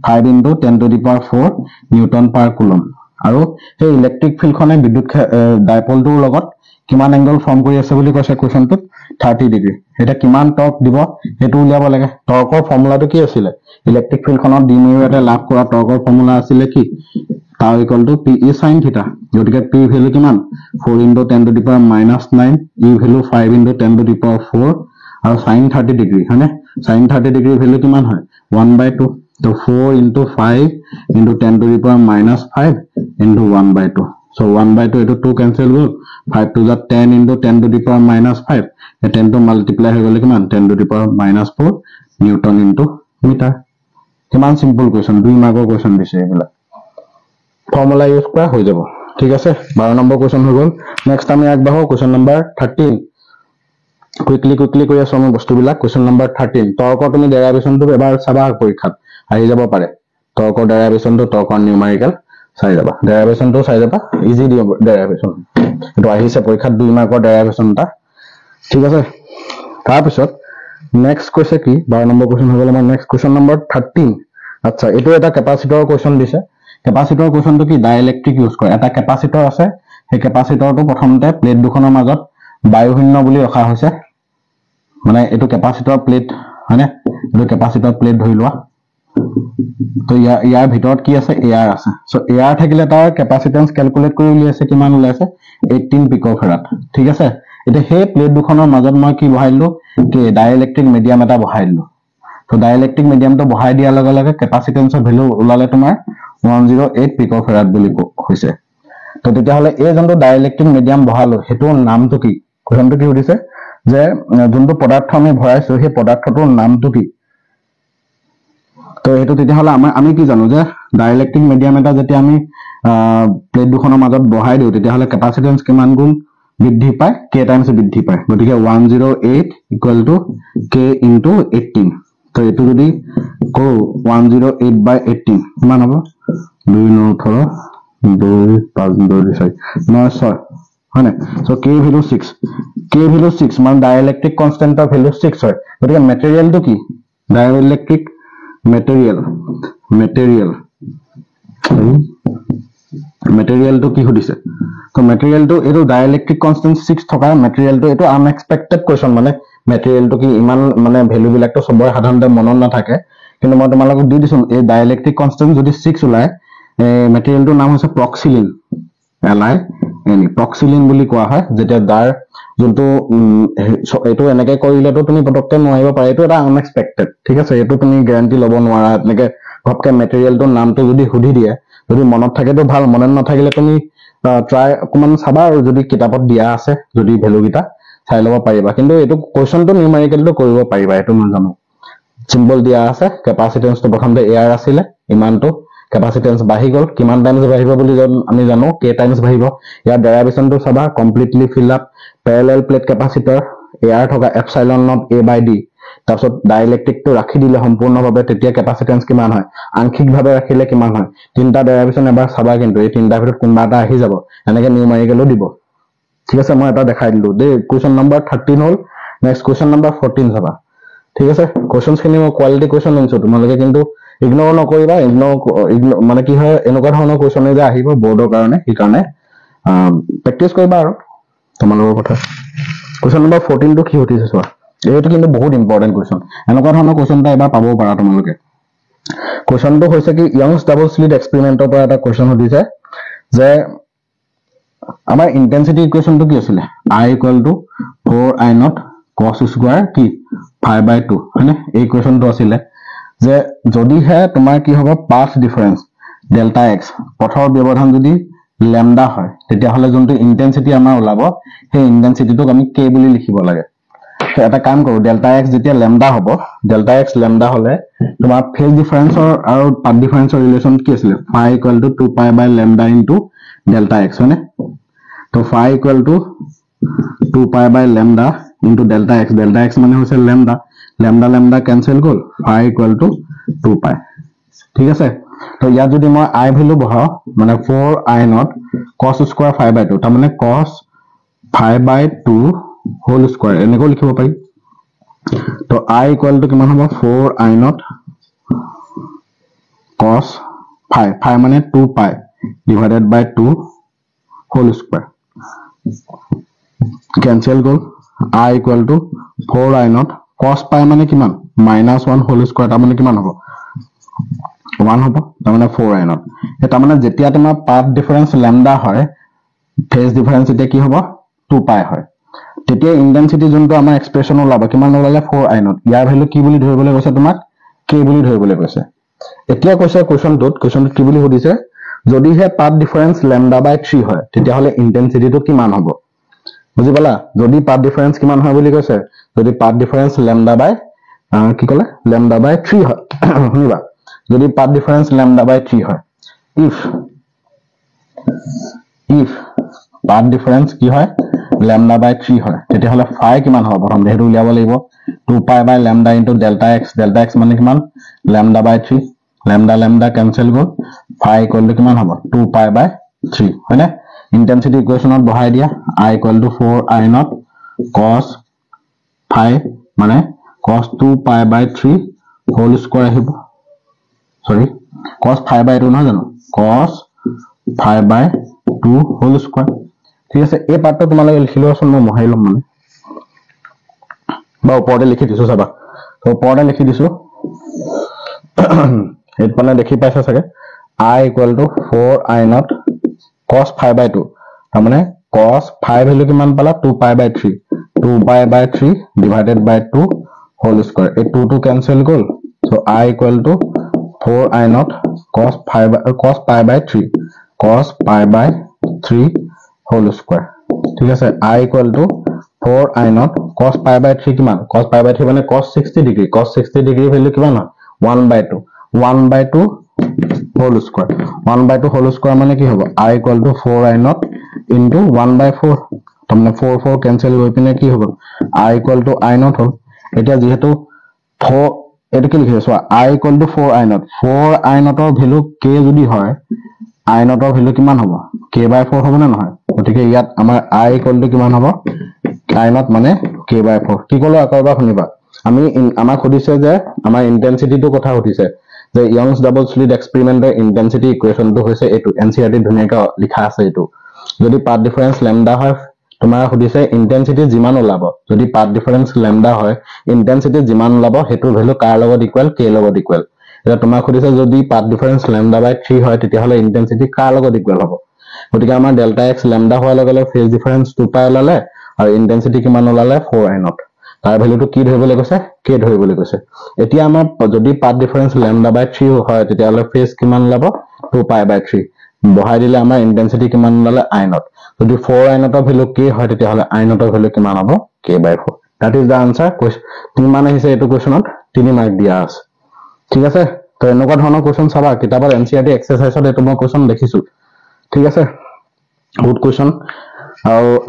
5 into 10 to the power 4 Newton per coulomb আৰু এই ইলেক্ট্ৰিক ফিল্ডখনে বিদ্যুৎ ডাইপলটোৰ লগত কিমান এংগল ফৰ্ম কৰি আছে বুলি কৈছে কোৱেশ্চনটোত 30 ডিগ্ৰী এটা কিমান টৰ্ক দিব হেতু উলিয়াব লাগে টৰ্কৰ ফৰ্মুলাটো কি আছিল ইলেক্ট্ৰিক ফিল্ডখনত ডিমেৰিয়াতে লাভ কৰা টৰ্কৰ ফৰ্মুলা আছিল কি tau equal to p e sin theta গতিকে p ভ্যালু কিমান 4 into 10 to the power -9 e value 5 into 10 to the power 4 আৰু sin 30 ডিগ্ৰী হয়নে sin 30 ডিগ্ৰী ভ্যালু কিমান হয় 1/2 তো 4 into 5 into 10 to the power -5 into 1/2 so 1/2 etu 2 cancel gol 5 to the 10 into 10 to the power -5 e 10 to multiply হৈ গলে কিমান 10 to the power -4 newton into meter কিমান simple question 2 মাৰ্কৰ question দিছে এবিলা formula use কৰা হৈ যাব ঠিক আছে 12 নম্বৰ কোৱেশ্চন হৈ গল নেক্সট আমি আগবাঢ়ো কোৱেশ্চন নম্বৰ 13 কুইকলি কৰি আছো আমি বস্তুবিলাক কোৱেশ্চন নম্বৰ 13 তৰ্কৰ তুমি ডেৰাইভেশনটো এবাৰ চাবা পৰীক্ষাত আহি যাব পাৰে তৰ্কৰ ডেৰাইভেশনটো তৰ্কৰ নিউমেৰিকেল চাই যাবা ডেৰাইভেশনটো চাই যাবা ইজি দি ডেৰাইভেশন এটো আহিছে পৰীক্ষাত 2 মাৰ্কৰ ডেৰাইভেশনটা ঠিক আছে তাৰ পিছত নেক্সট কৈছে কি 12 নম্বৰ কোৱেশ্চন হৈ গল আমাৰ নেক্সট কোৱেশ্চন নম্বৰ 13 আচ্ছা এটো এটা ক্যাপাসিটৰ কোৱেশ্চন দিছে ক্যাপাসিটৰ কোৱেশ্চনটো কি ডাইইলেক্ট্ৰিক ইউজ কৰে এটা ক্যাপাসিটৰ আছে সেই ক্যাপাসিটৰটো প্ৰথমতে প্লেট দুখনৰ মাজত বায়ুশূন্য বুলি ৰখা হৈছে মানে এটো ক্যাপাসিটৰ প্লেট হয়নে এটো ক্যাপাসিটৰ প্লেট ধৰি লোৱা তো ইয়াৰ ভিতৰত কি আছে এয়াৰ আছে সো এয়াৰ থাকিলে তাৰ ক্যাপাসিটেন্স ক্যালকুলেট কৰি উলিয়াইছে কিমান উলাইছে 18 পিকোফেৰাড ঠিক আছে এটা হে প্লেট দুখনৰ মাজত মই কি বহাইলো কি ডাইইলেক্ট্ৰিক মিডিয়াম এটা বহাইলো তো ডাইইলেক্ট্ৰিক মিডিয়ামটো বহাই দিয়াৰ লগে লগে ক্যাপাসিটেন্সৰ ভ্যালু উলালে তোমাৰ 108 পিকোফেৰাড বুলি কৈছে তো তেতিয়া হলে এই যোনটো ডাইইলেক্ট্ৰিক মিডিয়াম বহালো হেতু নামটো কি কোৱেশ্চনটো কি সুধিছে যে যোনটো পদাৰ্থ আমি ভৰাইছো সেই পদাৰ্থটোৰ নামটো কি তো হেতু তেতিয়া হলে আমি কি জানো যে ডাইইলেক্ট্ৰিক মিডিয়াম এটা যেতিয়া আমি প্লেট দুখনৰ মাজত বহাই দিও তেতিয়া হলে ক্যাপাসিটেন্স কিমান গুণ বৃদ্ধি পায় k টাইমছ বৃদ্ধি পায় গতিকে 108 k into 18 তো এটো যদি কো 108/18 কিমান হ'ব 2 9 18 2 5 2 6 9 6 হয়নে সো k ভ্যালু 6 মানে ডাইইলেক্ট্ৰিক কনস্ট্যান্টৰ ভ্যালু 6 হয় গতিকে মেটেৰিয়েলটো কি ডাইইলেক্ট্ৰিক মেটেৰিয়েলটো কি সুধিছে তো মেটেৰিয়েলটো এটো ডাইইলেক্ট্ৰিক কনস্ট্যান্ট 6 থকা মেটেৰিয়েলটো এটো আনএক্সপেক্টেড কোৱেশ্চন মানে মেটেৰিয়েলটো কি ইমান মানে ভ্যালু বিলাকটো সবৰে সাধাৰণতে মনত নাথাকে কিন্তু মই তোমালোকক দি দিছো এই ডাইইলেক্ট্ৰিক কনস্ট্যান্ট যদি 6 উলায় মেটেৰিয়েলটোৰ নাম হৈছে প্ৰক্সিলিন প্ৰক্সিলিন বুলি কোৱা হয় যেতিয়া দাৰ যোনটো এটো এনেকৈ কৰিলেটো তুমি পটককে নোৱাৰিব পাৰে এটো এটা আনএক্সপেক্টেড ঠিক আছে এটো তুমি গ্যাৰান্টি ল'ব নোৱাৰা এনেকৈ ঘপকে মেটেৰিয়েলটোৰ নামটো যদি সুধি দিয়ে যদি মনত থাকেটো ভাল মনত নাথাকিলে তুমি ট্রাই অকমান চাবা আৰু যদি কিতাপত দিয়া আছে যদি ভ্যালু গিটা চাই লব পাৰিবা কিন্তু এটো কোৱেশ্চনটো নিউমেৰিকেলটো কৰিব পাৰিবা এটো মই জানো সিম্বল দিয়া আছে ক্যাপাসিটেন্সটো প্ৰথমতে এয়াৰ আছিল ইমানটো ক্যাপাসিটেন্স বাঢ়ি গল কিমান টাইমছ বাঢ়িব বুলি আমি জানো k টাইমছ বাঢ়িব ইয়াৰ ডেৰাইভেশনটো চাবা completely fill up parallel plate capacitor air থকা এপসাইলন নট a/d তাৰপিছত ডাইইলেক্ট্ৰিকটো ৰাখি দিলে সম্পূৰ্ণভাৱে তেতিয়া ক্যাপাসিটেন্স কিমান হয় আংশিকভাৱে ৰাখিলে কিমান হয় তিনটা ডেৰাইভেশন এবাৰ চাবা কিন্তু এই তিনটা ভিতৰত কোনবা এটা আহি যাব এনেকৈ নিউমেৰিকেলও দিব ঠিক আছে মই এটা দেখাই দিলো দে কোৱেশ্চন নম্বৰ 13 হল নেক্সট কোৱেশ্চন নম্বৰ 14 চাবা ঠিক আছে কোৱেশ্চনছ খিনি মই কোৱালিটি কোৱেশ্চন লৈছো তোমালোকে কিন্তু ইগনোৰ নকৰিবা ইগনোৰ মানে কি হয় এনেকুৱা ধৰণৰ কোৱেশ্চন যে আহিব বোৰ্ডৰ কাৰণে এই কাৰণে প্ৰেক্টিস কৰিবা আৰু তোমালোকৰ কথা কোৱেশ্চন নম্বৰ 14 টো কি হতিছে চোৱা এইটো কিন্তু বহুত ইম্পৰ্টেন্ট কোৱেশ্চন এনেকুৱা ধৰণৰ কোৱেশ্চনটা এবাৰ পাবো পাৰা তোমালোকে কোৱেশ্চনটো হৈছে কি ইয়ংছ ডাবল স্লিট এক্সপেৰিমেন্টৰ পৰা এটা কোৱেশ্চন হতিছে যে আমাৰ ইন্টেন্সিটি ইকুৱেশনটো কি আছিল I = 4I0 cos স্কয়াৰ কি 5/2 হয়নে এই ইকুৱেশনটো আছিল যে যদি হে তোমাৰ কি হ'ব পাথ ডিফাৰেন্স ডেল্টা x পথৰ ব্যৱধান যদি ল্যামডা হয় তেতিয়া হলে যোনটো ইন্টেন্সিটি আমাৰ ওলাব সেই ইন্টেন্সিটিটোক আমি k বুলি লিখিব লাগে এটা কাম কৰো ডেল্টা x যেতিয়া ল্যামডা হ'ব ডেল্টা x ল্যামডা হলে তোমাৰ ফেজ ডিফাৰেন্সৰ আৰু পাথ ডিফাৰেন্সৰ ৰিলেচন কি আছিল phi = 2π/λ into delta x হয়নে তো phi = 2π/λ into delta x মানে হৈছে lambda cancel গল phi = 2π ঠিক আছে তো ইয়াত যদি মই i ভ্যালু বহাও মানে 4I0 cos স্কয়াৰ 5/2 তাৰ মানে cos 5/2 হোল স্কয়াৰ এনেকৈ লিখিব পাৰি তো I = কিমান হ'ব 4I0 cos phi, phi মানে 2 pi divided by 2 whole square. Cancel গ'ল I equal to 4 I naught cos pi মানে কিমান minus 1 whole square তাৰ মানে কিমান হ'ব 1 হ'ব তাৰ মানে 4 I naught এটা মানে যেতিয়া তোমাৰ path difference lambda হয় phase difference এতিয়া কি হ'ব 2 pi হয় তেতিয়া intensity যোনটো আমাৰ এক্সপ্ৰেছন ওলাব কিমান ওলালে 4 I naught ইয়াৰ ভ্যালু কি বুলি ধৰিবলৈ কৈছে তোমাক k বুলি ধৰিবলৈ কৈছে এতিয়া কৈছে কোৱেশ্চনটোত কি বুলি সুধিছে যদিহে path difference lambda by 3 হয় তেতিয়া হলে ইন্টেন্সিটিটো কিমান হ'ব বুজি পালা যদি path difference কিমান হয় বুলি কৈছে যদি path difference lambda by কি কলে lambda by 3 হয় শুনিবা যদি path difference lambda by 3 হয় if path difference কি হয় lambda by 3 হয় তেতিয়া হলে phi কিমান হ'ব প্ৰথম হেতু উলিয়াব লাগিব 2 pi by lambda into delta x মানে কিমান lambda by 3 lambda cancel গ'ল phi equal to কিমান হ'ব 2 pi by 3 হয়নে intensity equationত বহাই দিয়া I equal to 4 I naught cos phi মানে cos 2 pi by 3 whole square আহিব sorry cos phi by 2 নহয় জানো cos phi by 2 whole square ঠিক আছে এই পাৰ্টটো তোমালোকে লিখি লোৱাচোন মই মহাই লম মানে বা ওপৰতে লিখি দিছো চাবা তো ওপৰতে লিখি দিছো হেড পালে দেখি পাইছা চাগে I equal to 4 I naught cos phi by 2 তাৰ মানে cos phi ভ্যালু কিমান পালা 2 pi by 3 2 pi by 3 divided by 2 whole square এই 2 to cancel গ'ল so I equal to 4 I naught cos pi by 3 cos pi by 3 whole square ঠিক আছে I equal to 4 I naught cos pi by 3 কিমান cos pi by 3 মানে cos 60 degree value কিমান হয় 1 by 2 whole square 1 by 2 whole square মানে কি হ'ব I equal to 4 I naught into 1 by 4 তাৰমানে 4 cancel হৈ পিনে কি হ'ব I equal to I naught হ'ল এতিয়া যেহেতু 4 এটা কি লিখিছো I equal to 4 I naught ৰ ভ্যালু k যদি হয় I naught ৰ ভ্যালু কিমান হ'ব k by 4 হ'ব না নহয় গতিকে ইয়াত আমাৰ I equal to কিমান হ'ব I naught মানে k by 4 কি ক'লো আকৌ এবাৰ শুনিবা আমি আমাক সুধিছে যে আমাৰ ইন্টেন্সিটিটো কথা সুধিছে যে Young's double slit experiment intensity equation to হৈছে এটো NCERT ধুনিয়াকৈ লিখা আছে এটো যদি path difference lambda হয় তোমাৰ সুধিছে ইন্টেন্সিটি যিমান ওলাব যদি path difference lambda হয় ইন্টেন্সিটি যিমান ওলাব হেতু ভ্যালু কাৰ লগত ইকুৱেল k লগত ইকুৱেল এটা তোমাৰ সুধিছে যদি path difference lambda by 3 হয় তেতিয়া হলে ইন্টেন্সিটি কাৰ লগত ইকুৱেল হ'ব গতিকে আমাৰ delta x lambda হোৱাৰ লগে লগে phase difference 2 pi ওলালে আৰু ইন্টেন্সিটি কিমান ওলালে 4 I naught তাৰ ভ্যালুটো কি ধৰিবলৈ কৈছে k ধৰিবলৈ কৈছে এতিয়া আমাৰ যদি path difference lambda by 3 হয় তেতিয়া হলে phase কিমান ওলাব 2 pi by 3 বহাই দিলে আমাৰ ইন্টেন্সিটি কিমান ওলালে I naught যদি 4 I naught ৰ ভ্যালু k হয় তেতিয়া হলে I naught ৰ ভ্যালু কিমান হ'ব k by 4 that is the answer question মানে হিছে এটো কোৱেশ্চনত 3 মাৰ্ক দিয়া আছে ঠিক আছে তো এনেকুৱা ধৰণৰ কোৱেশ্চন চাবা কিতাপৰ NCERT এক্সাৰসাইজত এটো মই কোৱেশ্চন দেখিছো ঠিক আছে গুড কোৱেশ্চন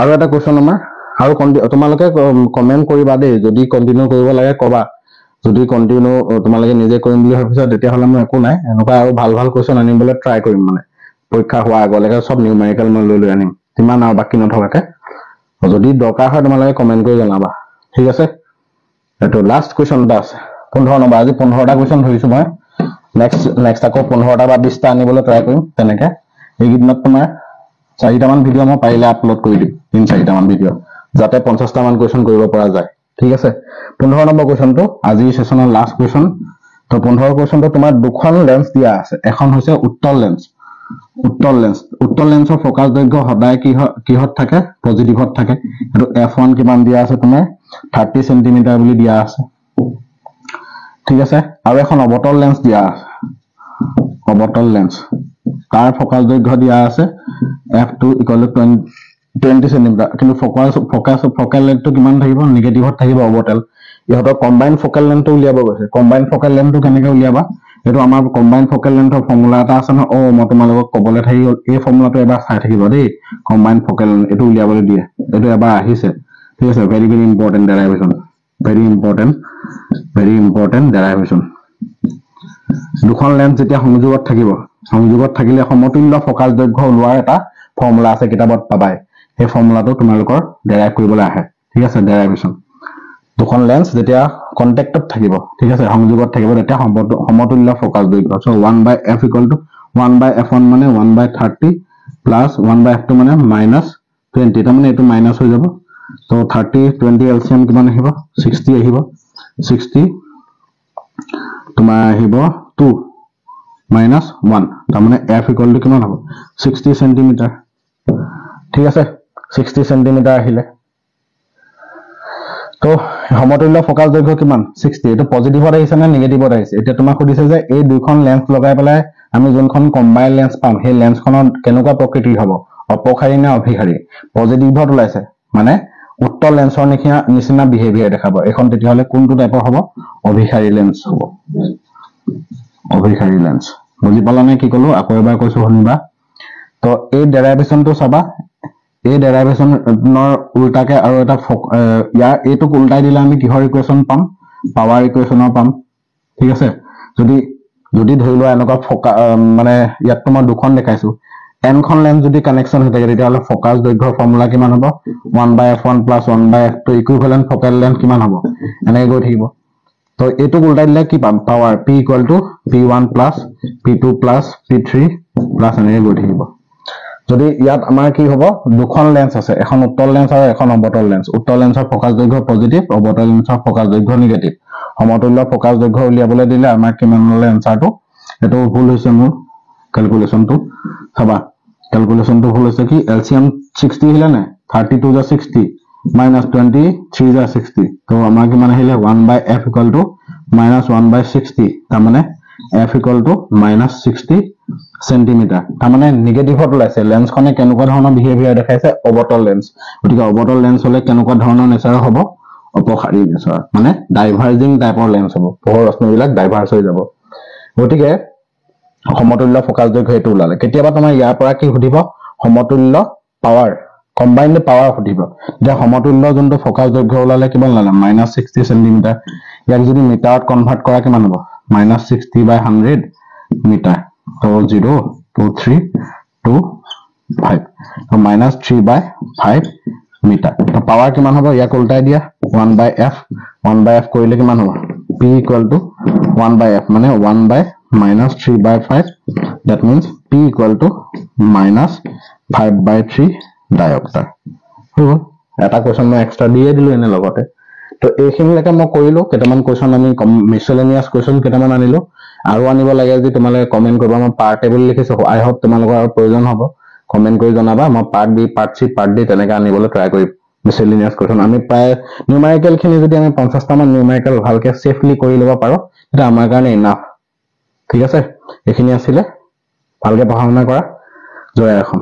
আৰু এটা কোৱেশ্চন আমাৰ আৰু তোমালোকে কমেন্ট কৰিবা দেই যদি কন্টিনিউ কৰিব লাগে কবা যদি কন্টিনিউ তোমালোকে নিজে কৰিম বুলি ভাবিছা তেতিয়া হলে মই একো নাই এনেকুৱা আৰু ভাল কোৱেশ্চন আনিবলৈ ট্ৰাই কৰিম মানে পৰীক্ষা হোৱা আগলৈকে সব নিউমেৰিকেল মই লৈ আনিম কিমান আৰু বাকি নথকাকে যদি দৰকাৰ হয় তোমালোকে কমেন্ট কৰি জনাবা ঠিক আছে এটো লাষ্ট কোৱেশ্চন আছে 15 নম্বৰ আজি 15টা কোৱেশ্চন ধৰিছো মই নেক্সট আকৌ 15টা বা 20টা আনিবলৈ ট্ৰাই কৰিম তেনেকে এই গিদিনত তোমাৰ 4টা মান ভিডিও মই পাৰিলে আপলোড কৰি দিম 3-4টা মান ভিডিও যাতে 50টা মান কোৱেশ্চন কৰিব পৰা যায় ঠিক আছে 15 নম্বৰ কোৱেশ্চনটো আজি সেশনৰ লাষ্ট কোৱেশ্চন তো 15 কোৱেশ্চনটো তোমাৰ দুখন লেন্স দিয়া আছে এখন হৈছে উত্তল লেন্সৰ ফোকাস দৈৰ্ঘ্য সদায় কিহত থাকে পজিটিভত থাকে এটো f1 কিমান দিয়া আছে তোমাৰ 30 cm বুলি দিয়া আছে ঠিক আছে আৰু এখন অবতল লেন্স দিয়া আছে অবতল লেন্স তাৰ ফোকাস দৈৰ্ঘ্য দিয়া আছে f2 20 cm কিন্তু ফোকাল লেন্থটো কিমান থাকিব নেগেটিভত থাকিব অবতল ইহতৰ কম্বাইন্ড ফোকাল লেন্থটো উলিয়াব গৈছে কম্বাইন্ড ফোকাল লেন্থটো কেনেকৈ উলিয়াবা এটো আমাৰ কম্বাইন্ড ফোকাল লেন্থৰ ফৰ্মুলা এটা আছে ন মই তোমালোকক কবলৈ থাকি এই ফৰ্মুলাটো এবাৰ চাই থাকিব দেই কম্বাইন্ড ফোকাল লেন্থ এটো উলিয়াবলৈ দিয়ে এটো এবাৰ আহিছে ঠিক আছে ভেৰি ইম্পৰ্টেন্ট ডেৰাইভেশন ভেৰি ইম্পৰ্টেন্ট ডেৰাইভেশন দুখন লেন্স যেতিয়া সংযোগত থাকিলে সমতুল্য ফোকাস দৈৰ্ঘ্য ওলোৱাৰ এটা ফৰ্মুলা আছে কিতাপত পাবাই এই ফৰ্মুলাটো তোমালোকৰ ডেৰাইভ কৰিবলৈ আহে ঠিক আছে ডেৰাইভেশন দুখন লেন্স যেতিয়া কন্টেক্টত থাকিব ঠিক আছে সংযোগত থাকিব তেতিয়া সমতুল্য ফোকাস দৈৰ্ঘ্য সো 1/f = 1/f1 মানে 1/30 প্লাস 1/f2 মানে -20 তাৰ মানে এটো মাইনাস হৈ যাব তো 30 20 এলসিএম কিমান আহিব 60 আহিব 60 তোমাৰ আহিব 2 minus 1 তাৰ মানে f = কিমান হ'ব 60 সেন্টিমিটাৰ ঠিক আছে 60 সেন্টিমিটাৰ আহিলে তো সমতুল্য ফোকাস দৈৰ্ঘ্য কিমান 60 এটো পজিটিভত আহিছে না নেগেটিভত আহিছে এতিয়া তোমাক সুধিছে যে এই দুইখন লেন্স লগাই পেলাই আমি যোনখন কম্বাইন লেন্স পাম সেই লেন্সখনৰ কেনেকুৱা প্ৰকৃতিৰ হ'ব অপকাৰী না অভিকাৰী পজিটিভত ওলাইছে মানে উত্তল লেন্সৰ নিচিনা বিহেভিয়াৰ দেখাব এখন তেতিয়া হলে কোনটো টাইপৰ হ'ব অভিকাৰী লেন্স হ'ব অভিকাৰী লেন্স বুজি পালা নে কি কলো আকৌ এবাৰ কৈছো শুনিবা তো এই ডেৰাইভেশনটো চাবা এই ডেৰাইভেশনৰ উল্টাকে আৰু এটা ইয়াৰ এইটো উল্টাই দিলে আমি কিহৰ ইকুৱেশন পাম পাৱাৰ ইকুৱেশনৰ পাম ঠিক আছে যদি ধৰি লোৱা এনেকুৱা মানে ইয়াত তোমাৰ দুখন দেখাইছো n খন লেন্স যদি কানেকশন হৈ থাকে তেতিয়া হলে ফোকাস দৈৰ্ঘ্যৰ ফৰ্মুলা কিমান হ'ব 1/f1 + 1/f2 equivalent focal length কিমান হ'ব এনেকৈ গৈ থাকিব তো এইটো উল্টাই দিলে কি পাম power p = p1 + p2 + p3 + এনেকৈ গৈ থাকিব যদি ইয়াত আমাৰ কি হ'ব দুখন লেন্স আছে এখন উত্তল লেন্স আৰু এখন অবতল লেন্স উত্তল লেন্সৰ ফোকাস দৈৰ্ঘ্য পজিটিভ অবতল লেন্সৰ ফোকাস দৈৰ্ঘ্য নেগেটিভ সমতুল্য ফোকাস দৈৰ্ঘ্য উলিয়াবলৈ দিলে আমাৰ কিমান হ'লে এনসাৰটো এটো ভুল হৈছে মোৰ ক্যালকুলেশনটো চাবা ক্যালকুলেশনটো ভুল হৈছে কি এলসিএম 60 হিলা নাই 32 * 60 -23 * 60 তো আমাৰ কিমান আহিলে 1/f = -1/60 তাৰ মানে f = -60 সেন্টিমিটাৰ তাৰ মানে নেগেটিভত ওলাইছে লেন্সখনে কেনেকুৱা ধৰণৰ বিহেভিয়াৰ দেখাইছে অবতল লেন্স গতিকে অবতল লেন্স হলে কেনেকুৱা ধৰণৰ নেচাৰ হ'ব অপকাৰী নেচাৰ মানে ডাইভাৰ্জিং টাইপৰ লেন্স হ'ব পোহৰ ৰশ্মিবিলাক ডাইভাৰ্জ হৈ যাব গতিকে সমতুল্য ফোকাস দৈৰ্ঘ্য এটো ওলালে কেতিয়াবা তোমাৰ ইয়াৰ পৰা কি সুধিব সমতুল্য পাৱাৰ কম্বাইন্ড পাৱাৰ সুধিব যে সমতুল্য যোনটো ফোকাস দৈৰ্ঘ্য ওলালে কিমান ওলালে -60 সেন্টিমিটাৰ ইয়াক যদি মিটাৰত কনভাৰ্ট কৰা কিমান হ'ব -60/100 মিটাৰ তো 0 2 3 2 5 তো -3/5 মিটাৰ তো পাৱাৰ কিমান হ'ব ইয়াক উল্টাই দিয়া 1/f কৰিলে কিমান হ'ব p = 1/f মানে 1/-3/5 that means p = -5/3 ডায়োপ্টাৰ হ'ব এটা কোৱেশ্চন মই এক্সট্ৰা দিয়ে দিলো এনে লগতে তো এইখিনিলৈকে মই কৰিলো কেইটামান কোৱেশ্চন আমি মিছলেনিয়াস কোৱেশ্চন কেইটামান আনিলো আৰু আনিব লাগে যদি তোমালোকে কমেন্ট কৰিবা মই পাৰ্ট টেবুল লিখিছো আই হোপ তোমালোকৰ আৰু প্ৰয়োজন হ'ব কমেন্ট কৰি জনাবা মই পাৰ্ট বি পাৰ্ট সি পাৰ্ট ডি তেনেকৈ আনিবলৈ ট্ৰাই কৰিম মিছলেনিয়াস কোৱেশ্চন আমি প্ৰায় নিউমেৰিকেল খিনি যদি আমি 50টা মান নিউমেৰিকেল ভালকে সেফলি কৰি ল'ব পাৰো এটা আমাৰ কাৰণে ইনাফ ঠিক আছে এইখিনি আছিল ভালকে পঢ়া শুনা কৰা জয় অসম